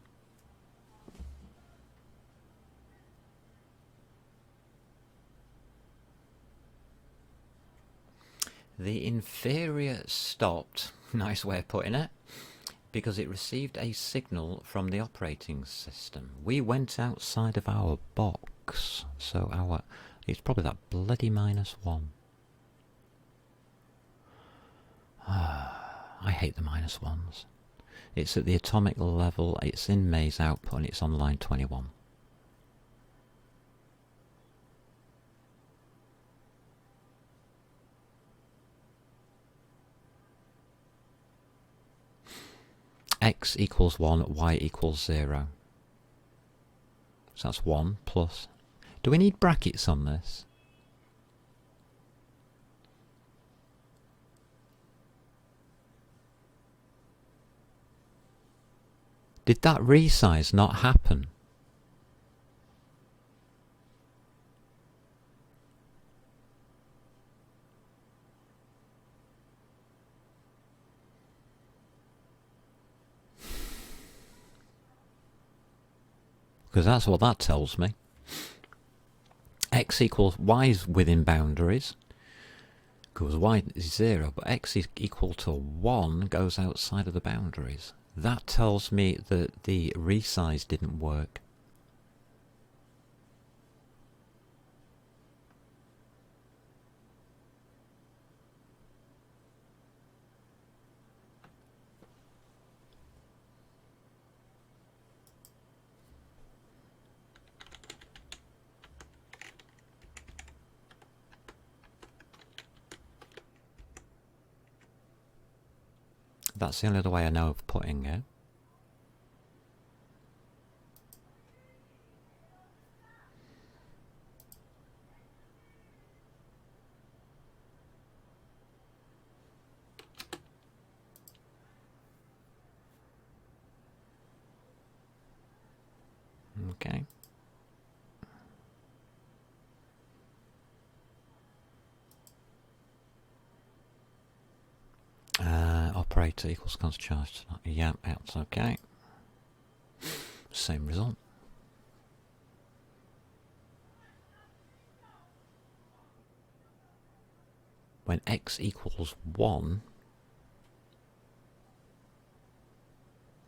The inferior stopped, nice way of putting it, because it received a signal from the operating system. We went outside of our box, so it's probably that bloody -1. I hate the -1s. It's at the atomic level, it's in maze output, and it's on line 21. X equals 1, Y equals 0. So that's 1 plus. Do we need brackets on this? Did that resize not happen? Because that's what that tells me. X equals Y is within boundaries, because Y is 0, but X is equal to 1 goes outside of the boundaries. That tells me that the resize didn't work. That's the only other way I know of putting it. Okay. Operator equals constant charge. Yeah, that's okay. Same result. When X equals 1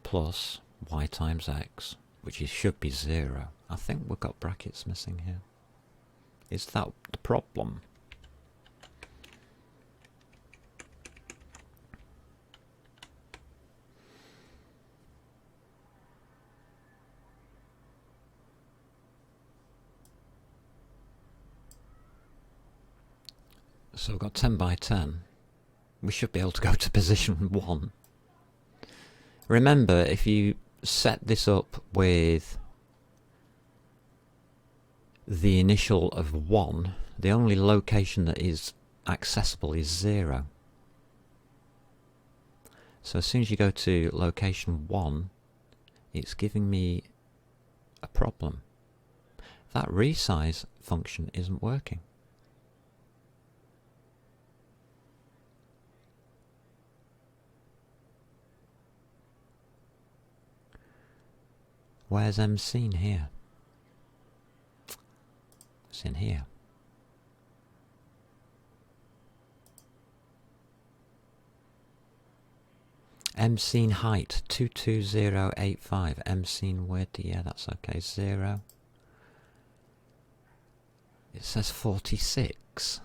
plus Y times X, which should be 0. I think we've got brackets missing here. Is that the problem? So we've got 10 by 10. We should be able to go to position 1. Remember, if you set this up with the initial of 1, the only location that is accessible is 0. So as soon as you go to location 1, it's giving me a problem. That resize function isn't working. Where's mscene here? It's in here. mscene height 22085. mscene width, yeah, that's okay. 0. It says 46.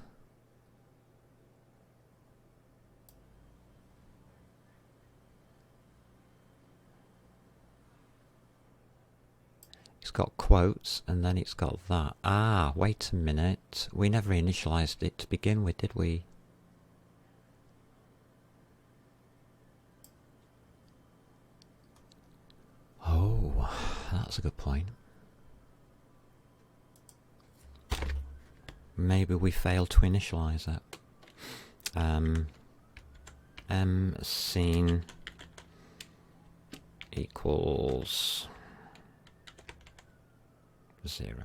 It's got quotes and then it's got that. Ah, wait a minute. We never initialized it to begin with, did we? Oh, that's a good point. Maybe we failed to initialize it. mscene equals 0.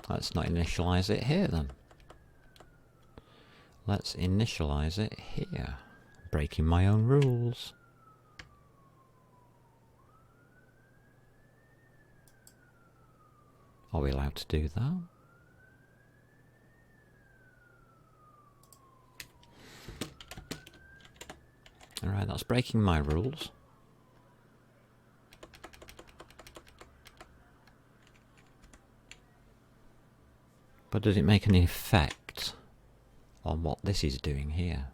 Let's not initialize it here then. Let's initialize it here. Breaking my own rules. Are we allowed to do that? Alright, that's breaking my rules. But does it make any effect on what this is doing here?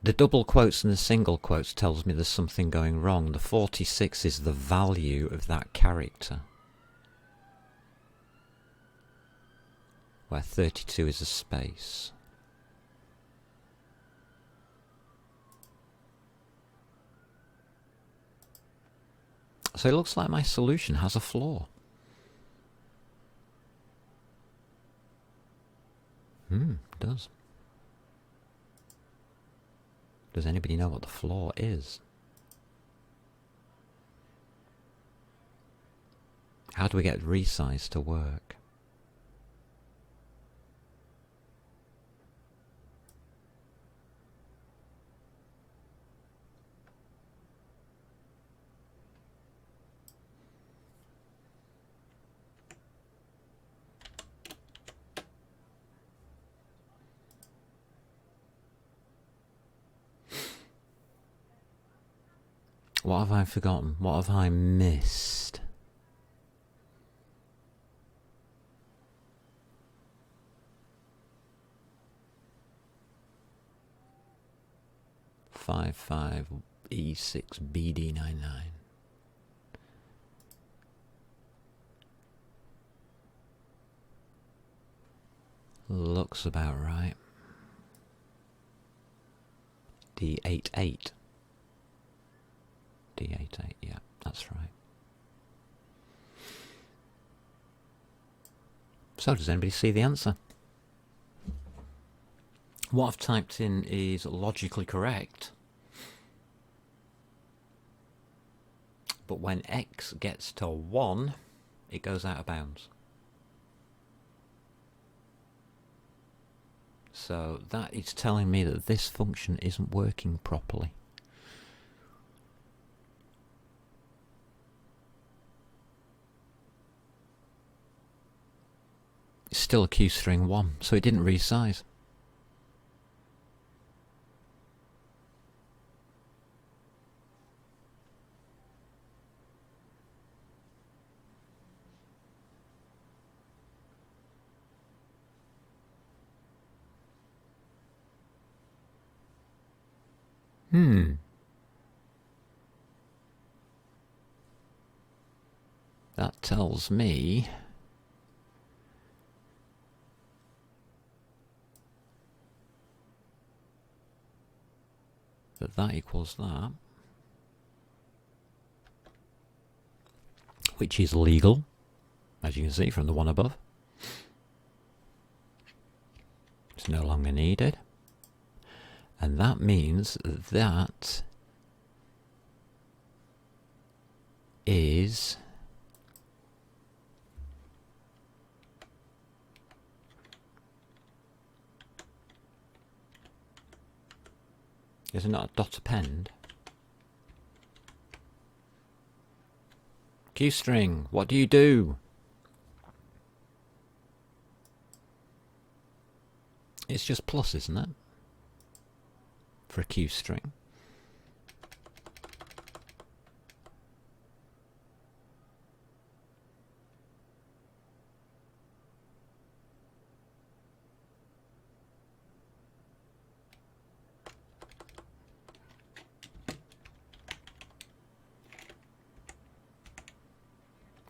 The double quotes and the single quotes tells me there's something going wrong. The 46 is the value of that character, where 32 is a space. So it looks like my solution has a flaw. It does. Does anybody know what the flaw is? How do we get resize to work? What have I forgotten? What have I missed? E6BD99. Looks about right. D88. D88, yeah, that's right. So does anybody see the answer? What I've typed in is logically correct. But when x gets to 1, it goes out of bounds. So that is telling me that this function isn't working properly. It's still a Q string 1, so it didn't resize. That tells me that that equals that, which is legal, as you can see from the one above. It's no longer needed. And that means that is it not a dot append? QString, what do you do? It's just plus, isn't it? For a QString.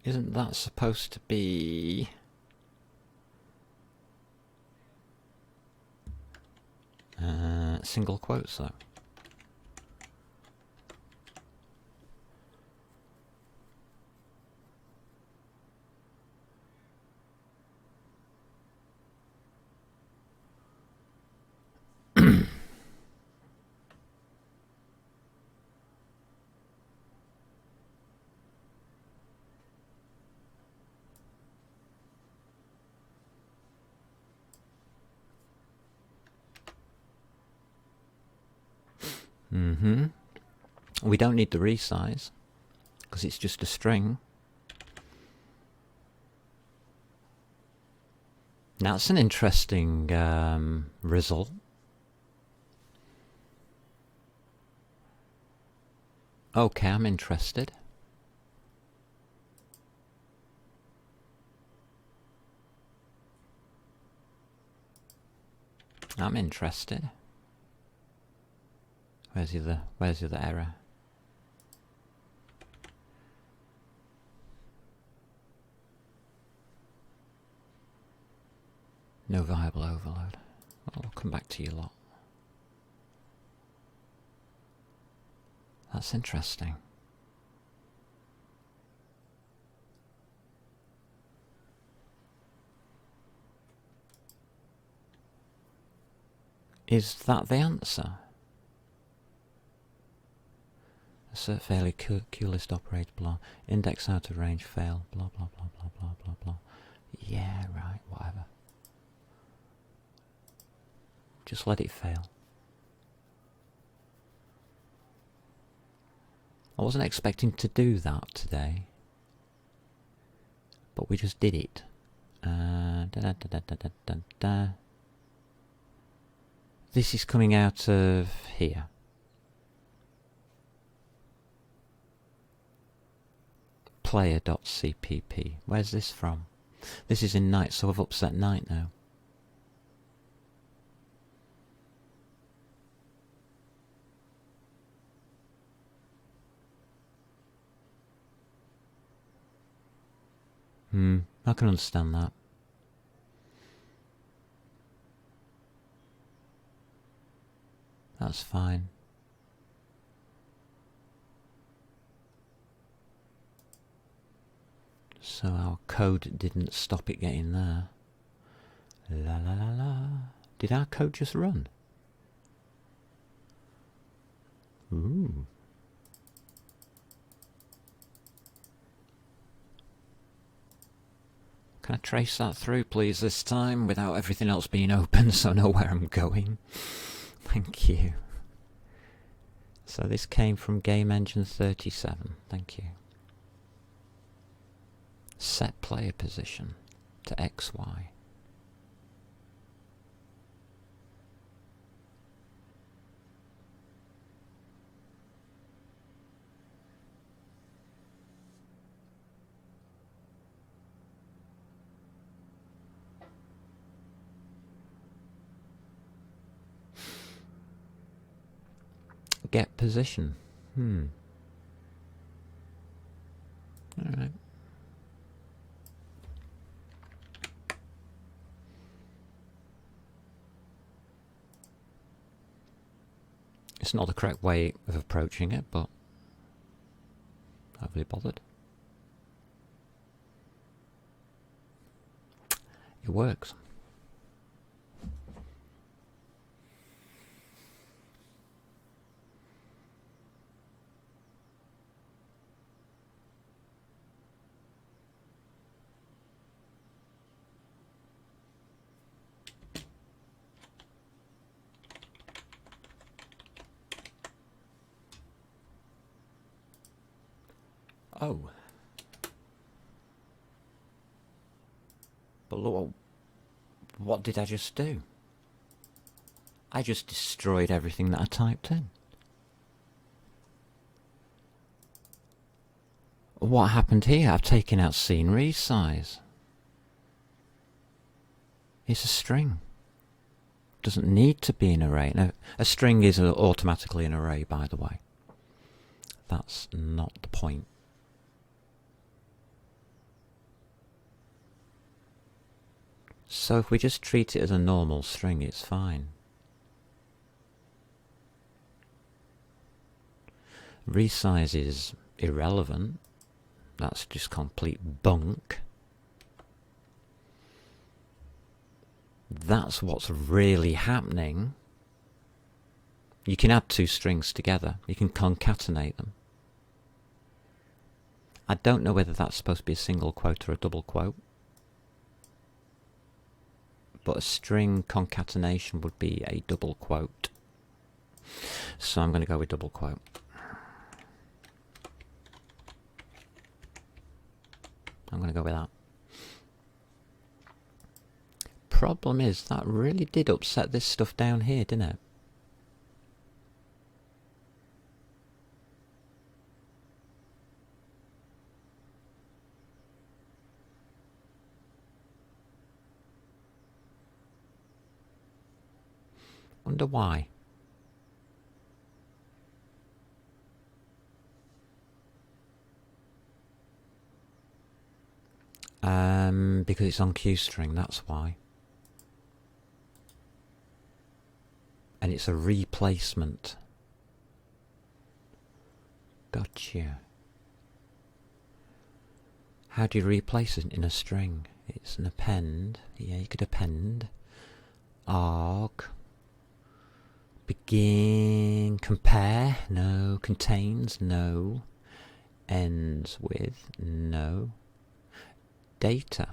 Isn't that supposed to be single quotes though? We don't need the resize because it's just a string. Now that's an interesting result. Okay, I'm interested. I'm interested. Where's the other error? No viable overload. I'll come back to you lot. That's interesting. Is that the answer? Assert failure, QList operator, blah. Index out of range, fail, blah, blah, blah, blah, blah, blah, blah. Yeah, right, whatever. Just let it fail. I wasn't expecting to do that today, but we just did it. This is coming out of here. Player.cpp. Where's this from? This is in Night, so I've upset Night now. I can understand that. That's fine. So our code didn't stop it getting there. La la la la. Did our code just run? Ooh. Can I trace that through, please, this time, without everything else being open, so I know where I'm going? Thank you. So this came from Game Engine 37. Thank you. Set player position to XY. Get position. Alright. It's not the correct way of approaching it, but not really bothered. It works. Oh. But look, what did I just do? I just destroyed everything that I typed in. What happened here? I've taken out scene resize. It's a string. Doesn't need to be an array. No, a string is automatically an array, by the way. That's not the point. So if we just treat it as a normal string, it's fine. Resize is irrelevant. That's just complete bunk. That's what's really happening. You can add two strings together. You can concatenate them. I don't know whether that's supposed to be a single quote or a double quote. But a string concatenation would be a double quote. So I'm going to go with double quote. I'm going to go with that. Problem is, that really did upset this stuff down here, didn't it? Wonder why. Because it's on QString, that's why. And it's a replacement. Gotcha. How do you replace it in a string? It's an append. Yeah, you could append. Arg. Begin. Compare. No. Contains. No. Ends with. No. Data.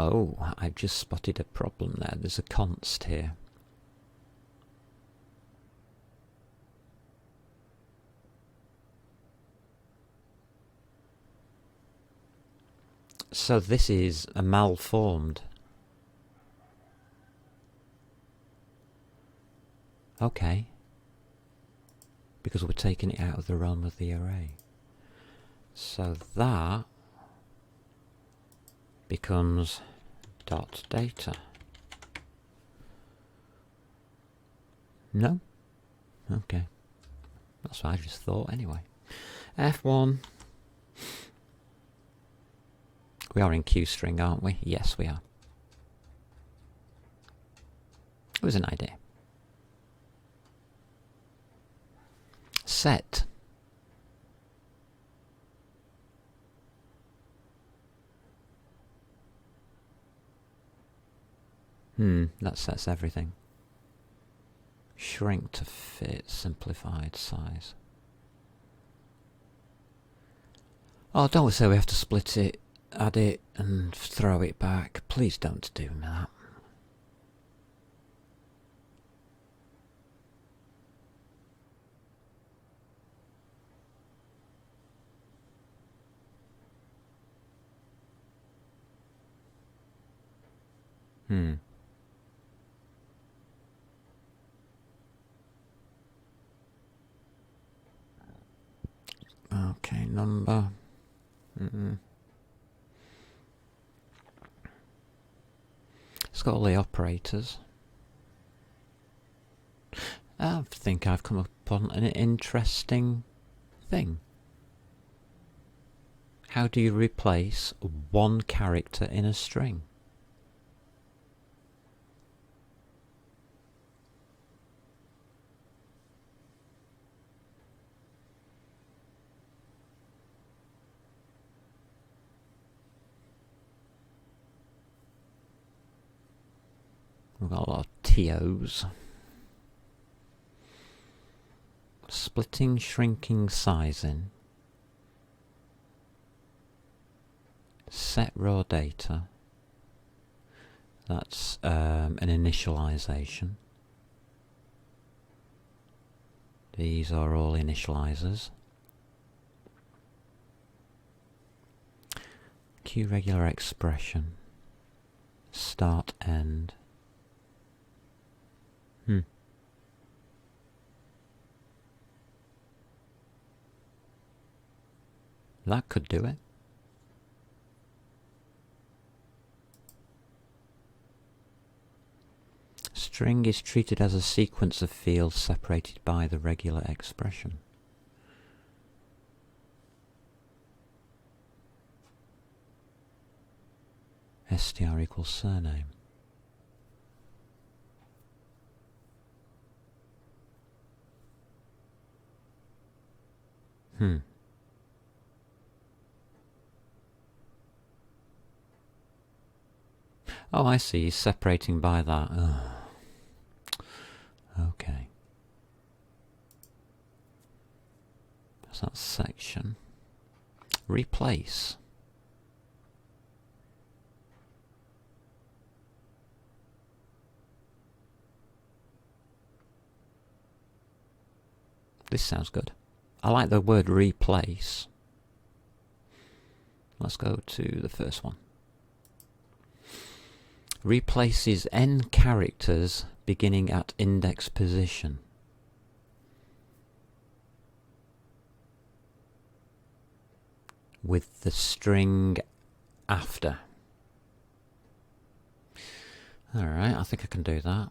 Oh, I've just spotted a problem there. There's a const here. So this is a malformed. Okay. Because we're taking it out of the realm of the array. So that becomes dot data. No? Okay. That's what I just thought anyway. F1. We are in QString, aren't we? Yes, we are. It was an idea. Set. That sets everything. Shrink to fit simplified size. Oh, don't say we have to split it, add it, and throw it back. Please don't do that. Okay, line number. It's got all the operators. I think I've come upon an interesting thing. How do you replace one character in a string? We've got a lot of TOs. Splitting, shrinking, sizing. Set raw data. That's an initialization. These are all initializers. Q regular expression. Start end. That could do it. String is treated as a sequence of fields separated by the regular expression. str equals surname. Oh, I see. He's separating by that. Oh. Okay. So that's section. Replace. This sounds good. I like the word replace. Let's go to the first one. Replaces n characters beginning at index position. With the string after. Alright, I think I can do that.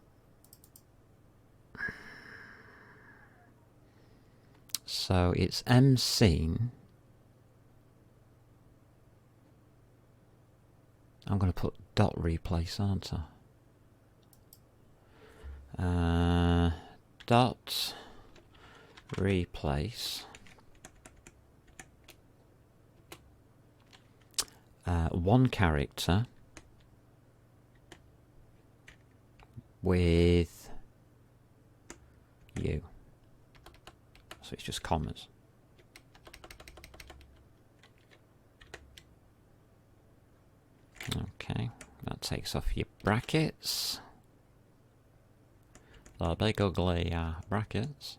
So it's mscene. I'm going to put dot replace, aren't I? Dot replace one character with you. So it's just commas. Okay, that takes off your brackets. The big ugly brackets.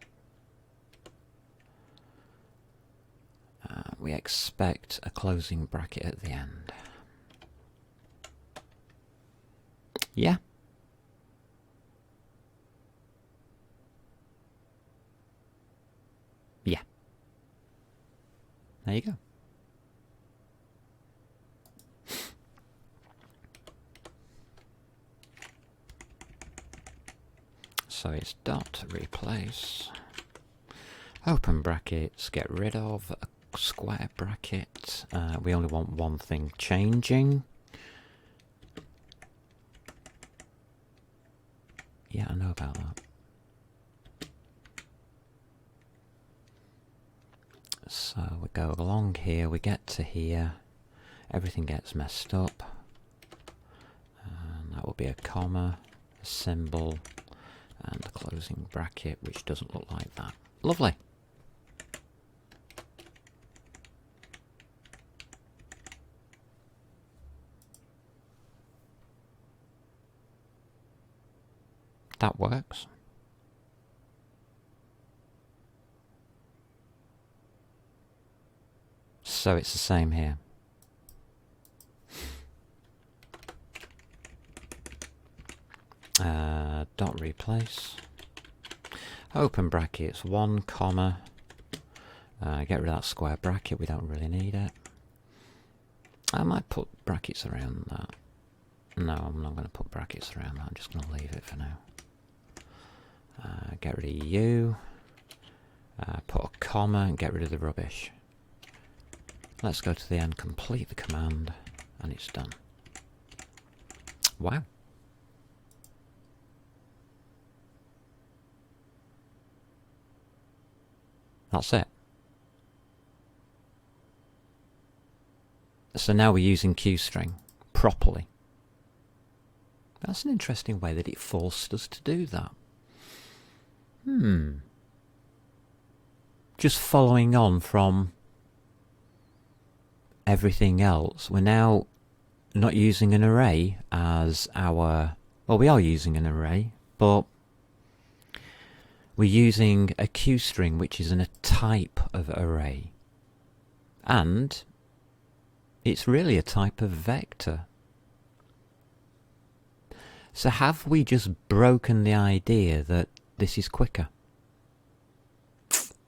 We expect a closing bracket at the end. Yeah. Yeah. There you go. So it's dot replace, open brackets, get rid of a square bracket. We only want one thing changing. Yeah, I know about that. So we go along here, we get to here, everything gets messed up. And that will be a comma, a symbol, and a closing bracket, which doesn't look like that. Lovely. That works. So it's the same here. Dot replace, open brackets, 1 comma, Get rid of that square bracket, we don't really need it. I might put brackets around that. No, I'm not going to put brackets around that, I'm just going to leave it for now. Get rid of you. Put a comma and get rid of the rubbish. Let's go to the end, complete the command, and it's done. Wow. That's it. So now we're using QString properly. That's an interesting way that it forced us to do that. Just following on from everything else, we're now not using an array as our... Well, we are using an array, but we're using a QString, which is a type of array. And it's really a type of vector. So have we just broken the idea that this is quicker?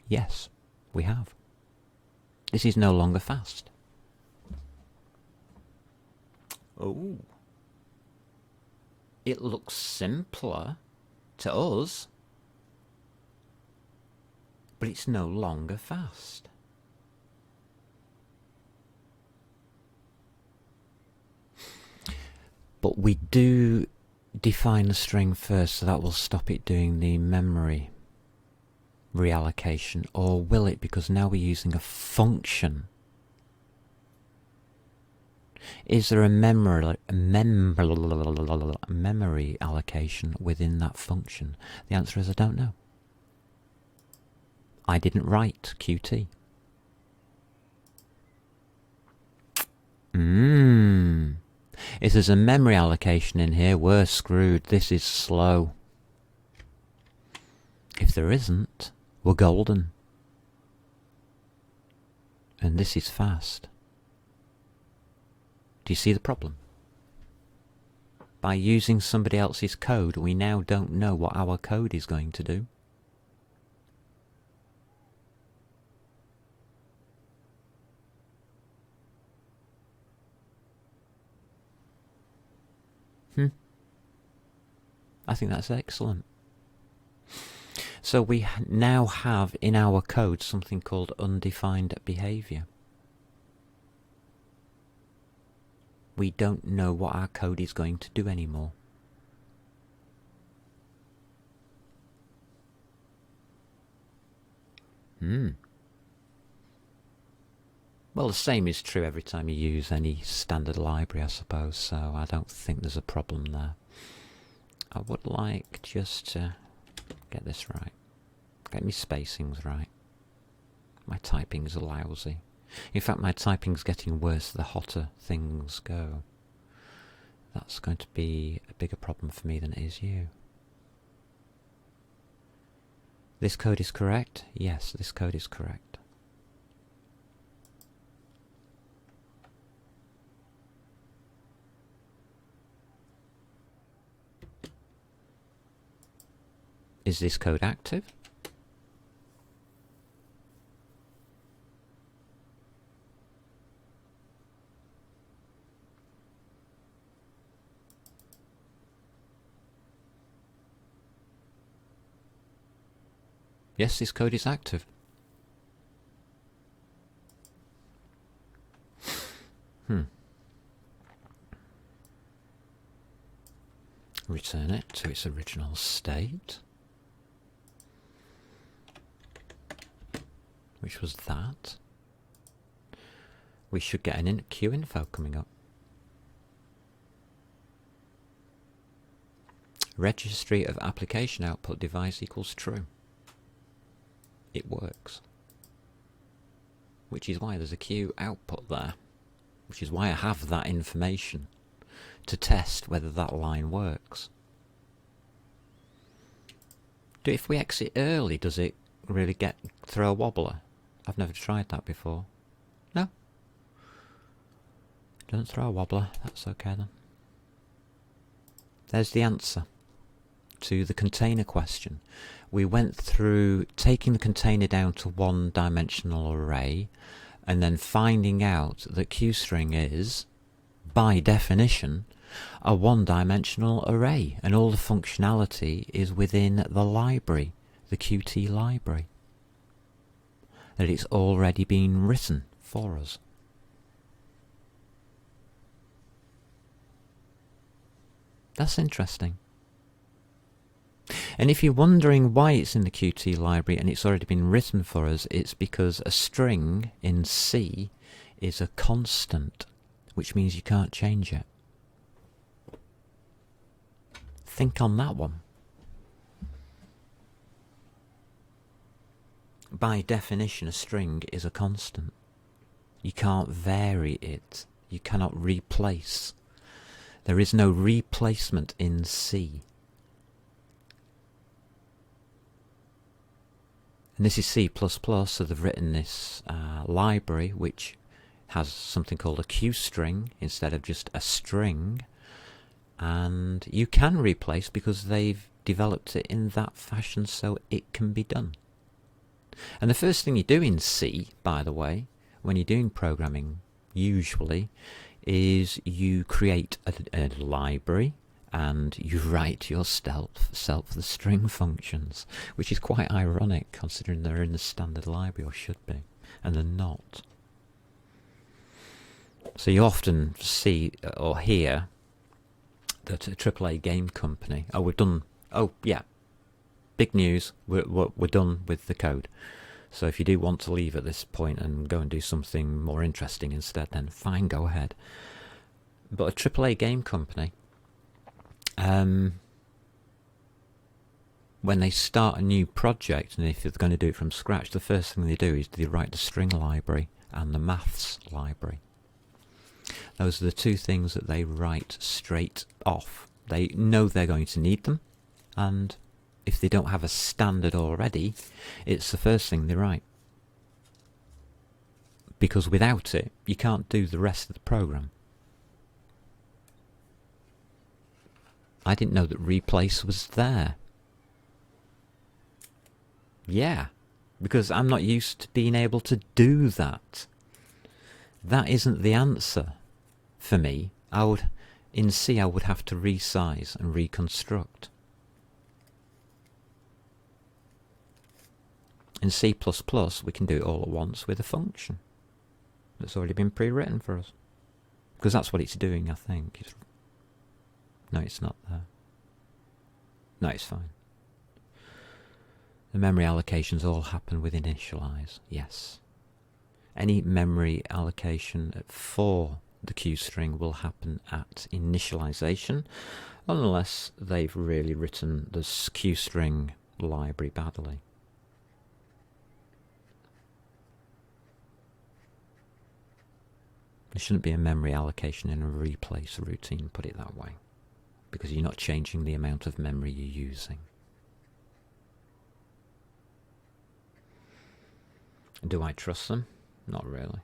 Yes, we have. This is no longer fast. Oh. It looks simpler to us, but it's no longer fast. But we do define the string first, so that will stop it doing the memory reallocation. Or will it? Because now we're using a function. Is there a memory allocation within that function? The answer is I don't know. I didn't write Qt. If there's a memory allocation in here, we're screwed. This is slow. If there isn't, we're golden. And this is fast. Do you see the problem? By using somebody else's code, we now don't know what our code is going to do. I think that's excellent. So we now have in our code something called undefined behavior. We don't know what our code is going to do anymore. Well, the same is true every time you use any standard library, I suppose, so I don't think there's a problem there. I would like just to get this right. Get my spacings right. My typing's lousy. In fact, my typing's getting worse the hotter things go. That's going to be a bigger problem for me than it is you. This code is correct? Yes, this code is correct. Is this code active? Yes, this code is active. Return it to its original state, which was that. We should get an queue info coming up. Registry of application output device equals true. It works. Which is why there's a queue output there. Which is why I have that information to test whether that line works. If we exit early, does it really throw a wobbler? I've never tried that before. No. Doesn't throw a wobbler. That's okay then. There's the answer. to the container question. We went through taking the container down to one-dimensional array and then finding out that QString is, by definition, a one-dimensional array, and all the functionality is within the library, the Qt library. That it's already been written for us. That's interesting. And if you're wondering why it's in the Qt library and it's already been written for us, it's because a string in C is a constant, which means you can't change it. Think on that one. By definition, a string is a constant. You can't vary it. You cannot replace. There is no replacement in C. And this is C++, so they've written this library which has something called a QString instead of just a string. And you can replace because they've developed it in that fashion so it can be done. And the first thing you do in C, by the way, when you're doing programming, usually, is you create a library and you write yourself the string functions, which is quite ironic considering they're in the standard library, or should be, and they're not. So you often see or hear that a AAA game company, oh, we're done, oh yeah, big news, we're done with the code. So if you do want to leave at this point and go and do something more interesting instead, then fine, go ahead. But a AAA game company, when they start a new project, and if they're going to do it from scratch, the first thing they do is they write the string library and the maths library. Those are the two things that they write straight off. They know they're going to need them, and if they don't have a standard already, it's the first thing they write. Because without it, you can't do the rest of the program. I didn't know that replace was there. Yeah, because I'm not used to being able to do that. That isn't the answer for me. In C, I would have to resize and reconstruct. In C++, we can do it all at once with a function that's already been pre-written for us. Because that's what it's doing, I think. No, it's not there. No, it's fine. The memory allocations all happen with initialize, yes. Any memory allocation for the QString will happen at initialization, unless they've really written the QString library badly. There shouldn't be a memory allocation in a replace routine, put it that way, because you're not changing the amount of memory you're using. Do I trust them? Not really.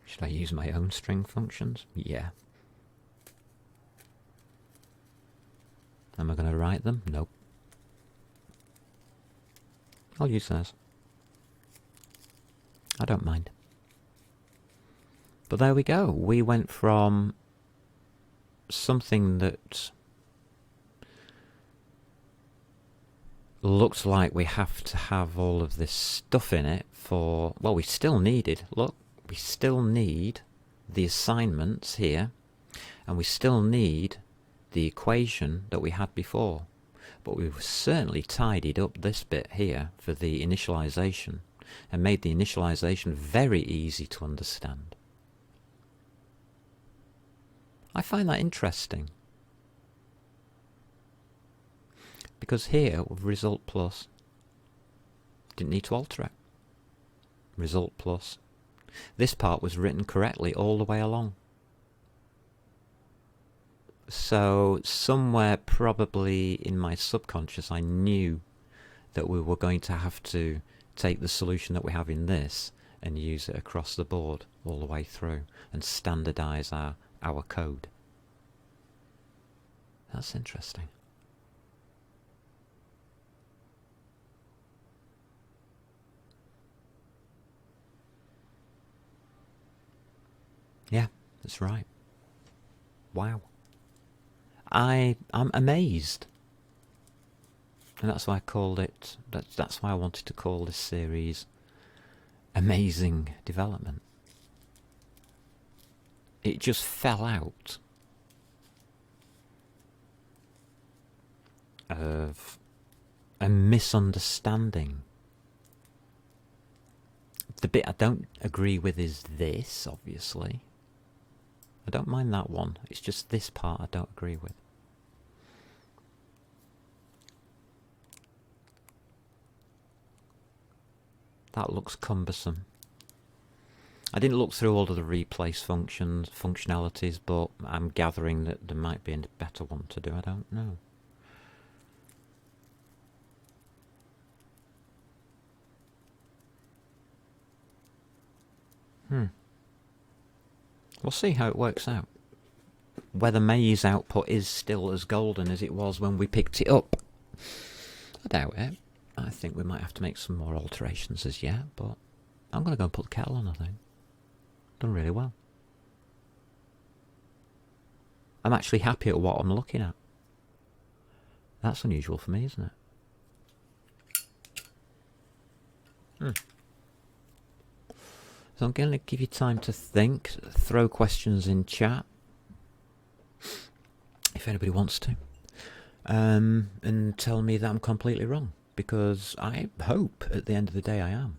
Should I use my own string functions? Yeah. Am I going to write them? Nope. I'll use theirs. I don't mind. But there we go. We went from something that looked like we have to have all of this stuff in it for, well, we still needed, look, we still need the assignments here, and we still need the equation that we had before. But we've certainly tidied up this bit here for the initialization and made the initialization very easy to understand. I find that interesting. Because here, with result plus, didn't need to alter it. Result plus. This part was written correctly all the way along. So somewhere probably in my subconscious I knew that we were going to have to take the solution that we have in this and use it across the board all the way through and standardize our code. That's interesting. Yeah, that's right. Wow. I'm amazed. And that's why I called it, that's why I wanted to call this series Amazing Development. It just fell out of a misunderstanding. The bit I don't agree with is this, obviously. I don't mind that one. It's just this part I don't agree with. That looks cumbersome. I didn't look through all of the replace functionalities, but I'm gathering that there might be a better one to do. I don't know. We'll see how it works out. Whether May's output is still as golden as it was when we picked it up. I doubt it. I think we might have to make some more alterations as yet, but I'm going to go and put the kettle on, I think. Done really well. I'm actually happy at what I'm looking at. That's unusual for me, isn't it? So I'm going to give you time to think, throw questions in chat, if anybody wants to, and tell me that I'm completely wrong, because I hope at the end of the day I am.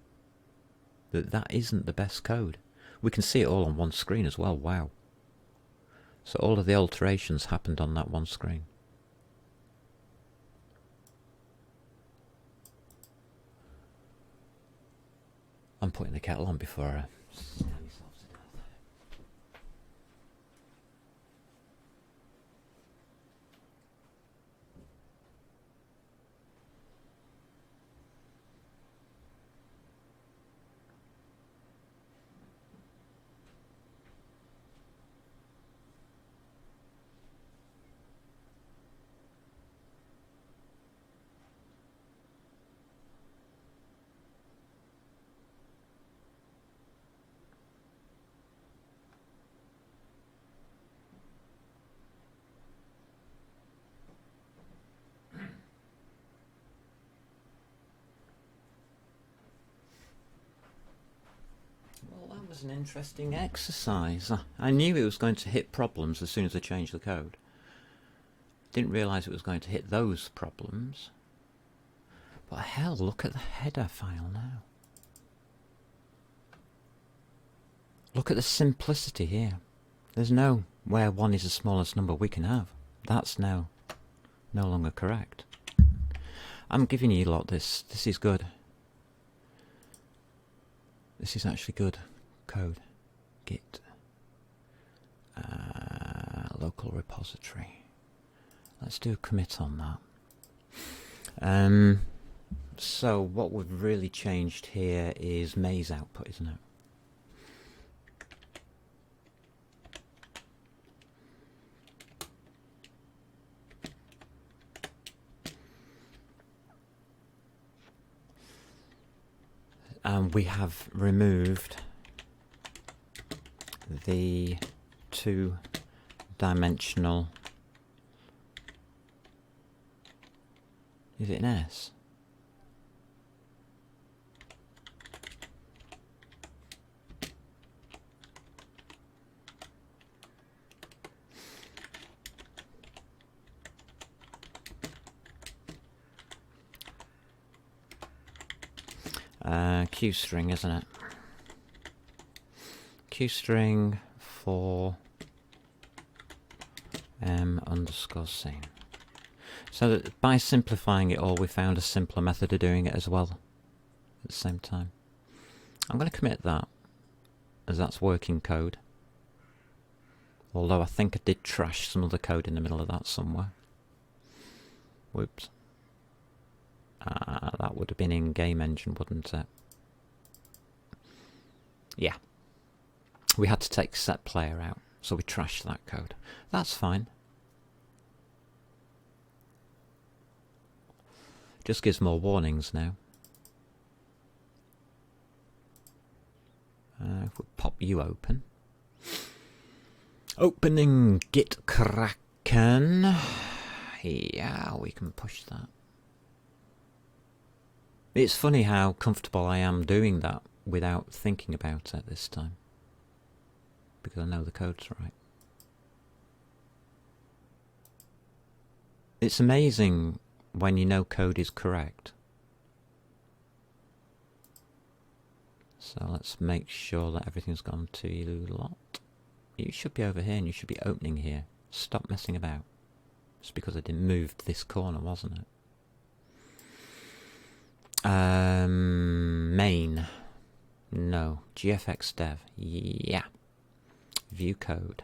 That isn't the best code. We can see it all on one screen as well, wow. So all of the alterations happened on that one screen. I'm putting the kettle on before I stab myself to death. Well, that was an interesting exercise. I knew it was going to hit problems as soon as I changed the code. Didn't realise it was going to hit those problems. But hell, look at the header file now. Look at the simplicity here. There's no where 1 is the smallest number we can have. That's now no longer correct. I'm giving you a lot this. This is good. This is actually good code. Git. Local repository. Let's do a commit on that. So what we've really changed here is May's output, isn't it? And we have removed the two-dimensional. Is it an S? Q string, isn't it? Q string for m_scene. So that by simplifying it all, we found a simpler method of doing it as well at the same time. I'm going to commit that, as that's working code. Although I think I did trash some of the code in the middle of that somewhere. Whoops. That would have been in Game Engine, wouldn't it? Yeah. We had to take set player out, so we trashed that code. That's fine. Just gives more warnings now. If we pop you open. Opening Git Kraken. Yeah, we can push that. It's funny how comfortable I am doing that without thinking about it this time. Because I know the code's right. It's amazing when you know code is correct. So let's make sure that everything's gone to you lot. You should be over here and you should be opening here. Stop messing about. It's because I didn't move this corner, wasn't it? Main. No. GFX dev. Yeah. View code.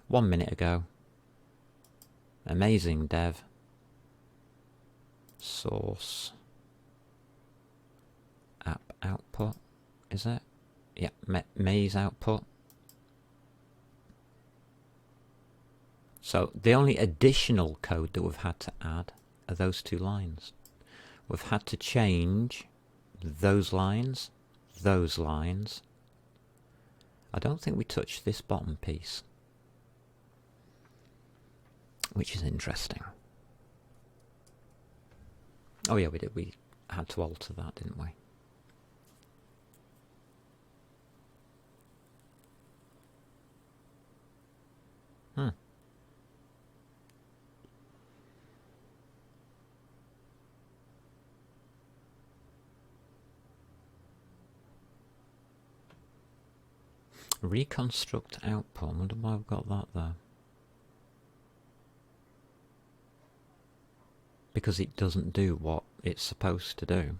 1 minute ago. Amazing dev. Source. App output. Is it? Yeah. Maze output. So the only additional code that we've had to add are those 2 lines. We've had to change those lines. I don't think we touched this bottom piece, which is interesting. Oh yeah, we did. We had to alter that, didn't we? Reconstruct output. I wonder why I've got that there. Because it doesn't do what it's supposed to do.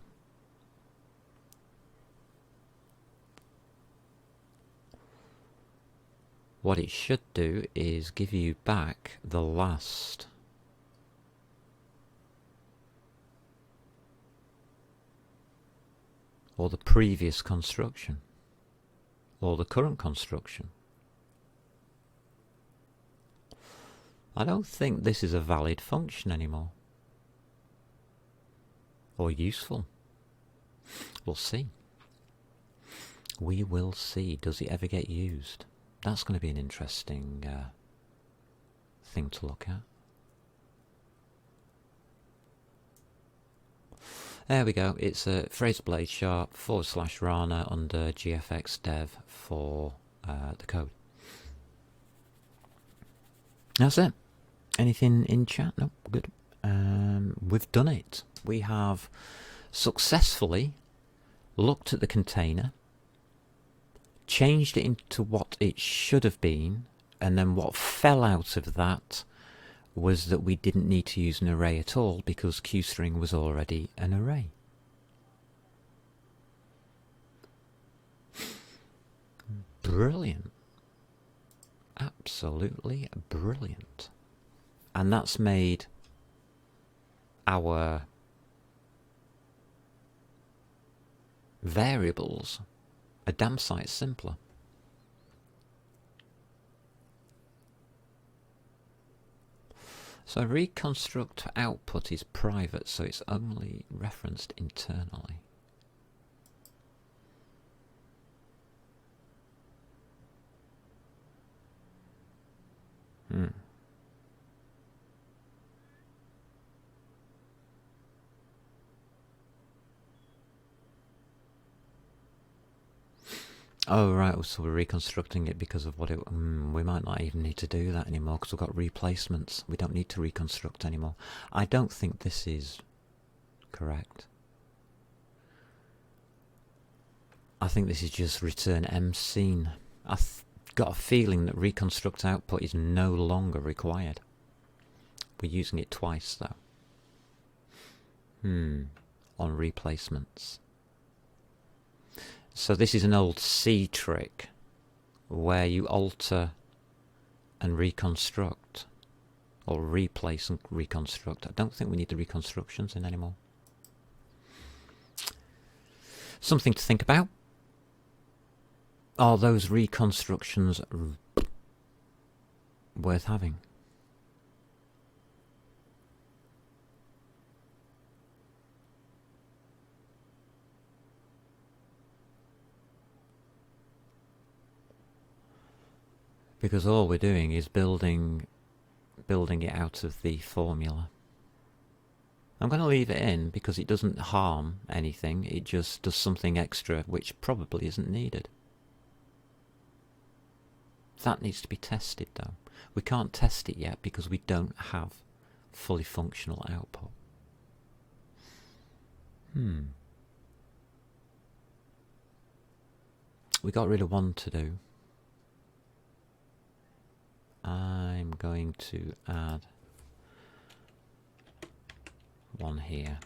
What it should do is give you back the last. Or the previous construction. Or the current construction. I don't think this is a valid function anymore. Or useful. We'll see. We will see. Does it ever get used? That's going to be an interesting thing to look at. There we go. It's a Phraseblade Sharp / Rana under GFX dev for the code. That's it. Anything in chat? No, good. We've done it. We have successfully looked at the container, changed it into what it should have been, and then what fell out of that was that we didn't need to use an array at all because QString was already an array. Brilliant. Absolutely brilliant. And that's made our variables a damn sight simpler. So reconstruct output is private, so it's only referenced internally. Oh right, so we're reconstructing it because of what it... we might not even need to do that anymore because we've got replacements. We don't need to reconstruct anymore. I don't think this is correct. I think this is just return mscene. I've got a feeling that reconstruct output is no longer required. We're using it twice though. On replacements. So this is an old C trick where you alter and reconstruct, or replace and reconstruct. I don't think we need the reconstructions in anymore. Something to think about. Are those reconstructions worth having? Because all we're doing is building it out of the formula. I'm going to leave it in because it doesn't harm anything, it just does something extra which probably isn't needed. That needs to be tested though. We can't test it yet because we don't have fully functional output. We got rid of one to do. I'm going to add one here.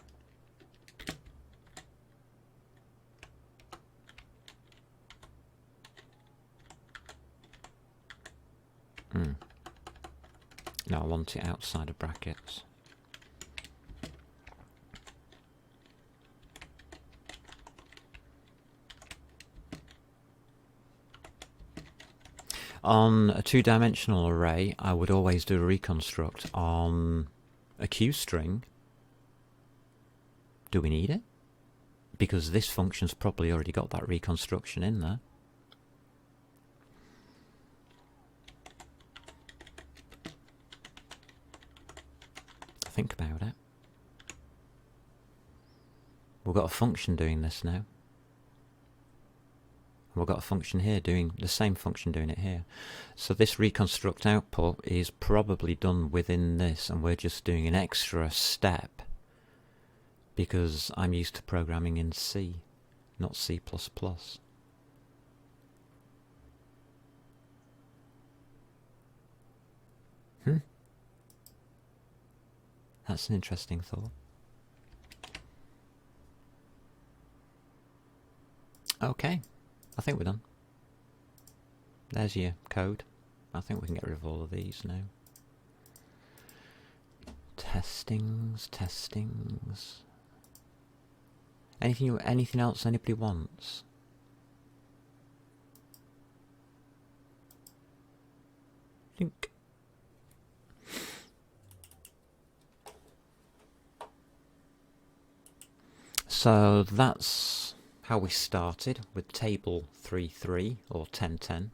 No, I want it outside of brackets. On a two-dimensional array, I would always do a reconstruct. On a Q string, do we need it? Because this function's probably already got that reconstruction in there. Think about it. We've got a function doing this now. We've got a function here doing the same function doing it here. So this reconstruct output is probably done within this, and we're just doing an extra step because I'm used to programming in C, not C++. That's an interesting thought. Okay, I think we're done. There's your code. I think we can get rid of all of these now. Testings. Anything else anybody wants? Think. So that's how we started with table 3.3 or 10.10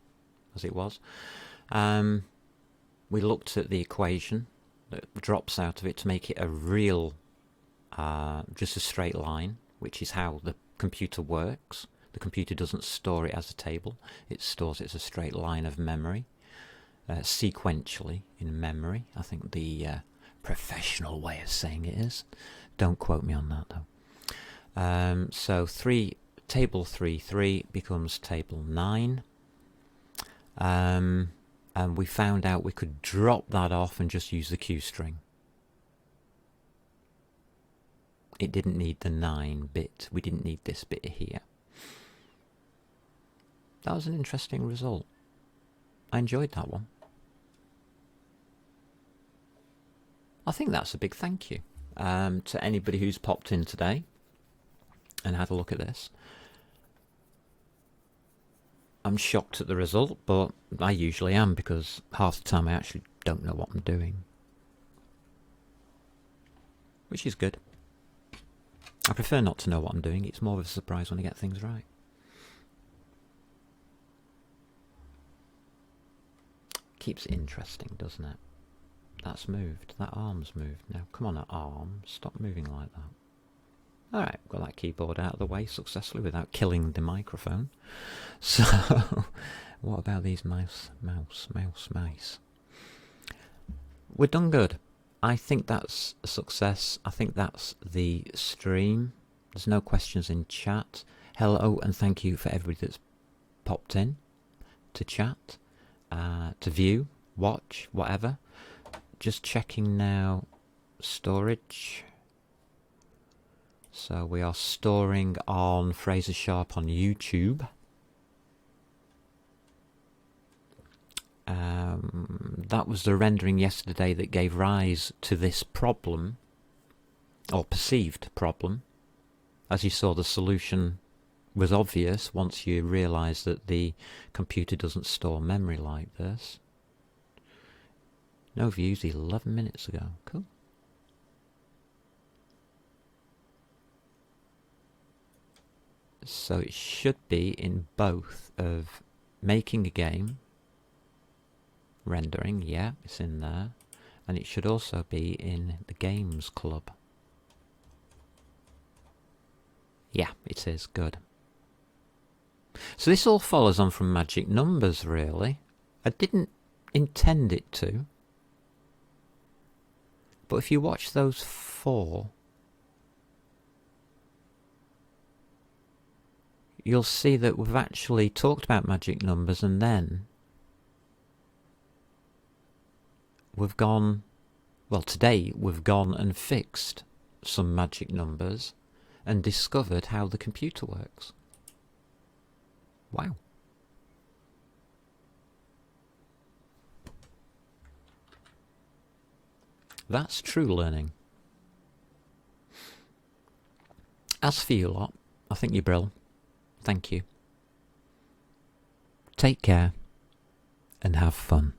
as it was. We looked at the equation that drops out of it to make it a real, just a straight line, which is how the computer works. The computer doesn't store it as a table, it stores it as a straight line of memory, sequentially in memory. I think the professional way of saying it is. Don't quote me on that though. So table 3.3 becomes table 9. And we found out we could drop that off and just use the Q string. It didn't need the 9 bit. We didn't need this bit here. That was an interesting result. I enjoyed that one. I think that's a big thank you to anybody who's popped in today and had a look at this. I'm shocked at the result, but I usually am because half the time I actually don't know what I'm doing. Which is good. I prefer not to know what I'm doing, it's more of a surprise when I get things right. Keeps it interesting, doesn't it? That's moved, that arm's moved now. Come on, that arm, stop moving like that. Alright, got that keyboard out of the way successfully without killing the microphone. So, what about these mice? We're done good. I think that's a success. I think that's the stream. There's no questions in chat. Hello and thank you for everybody that's popped in to chat, to view, watch, whatever. Just checking now, storage. So we are storing on Fraser Sharp on YouTube. That was the rendering yesterday that gave rise to this problem, or perceived problem. As you saw, the solution was obvious once you realised that the computer doesn't store memory like this. No views 11 minutes ago. Cool. So it should be in both of making a game rendering, yeah, it's in there. And it should also be in the Games Club. Yeah, it is, good. So this all follows on from Magic Numbers, really. I didn't intend it to. But if you watch those 4, you'll see that we've actually talked about magic numbers, and then we've gone, well, today we've gone and fixed some magic numbers and discovered how the computer works. Wow. That's true learning. As for you lot, I think you're brill. Thank you. Take care and have fun.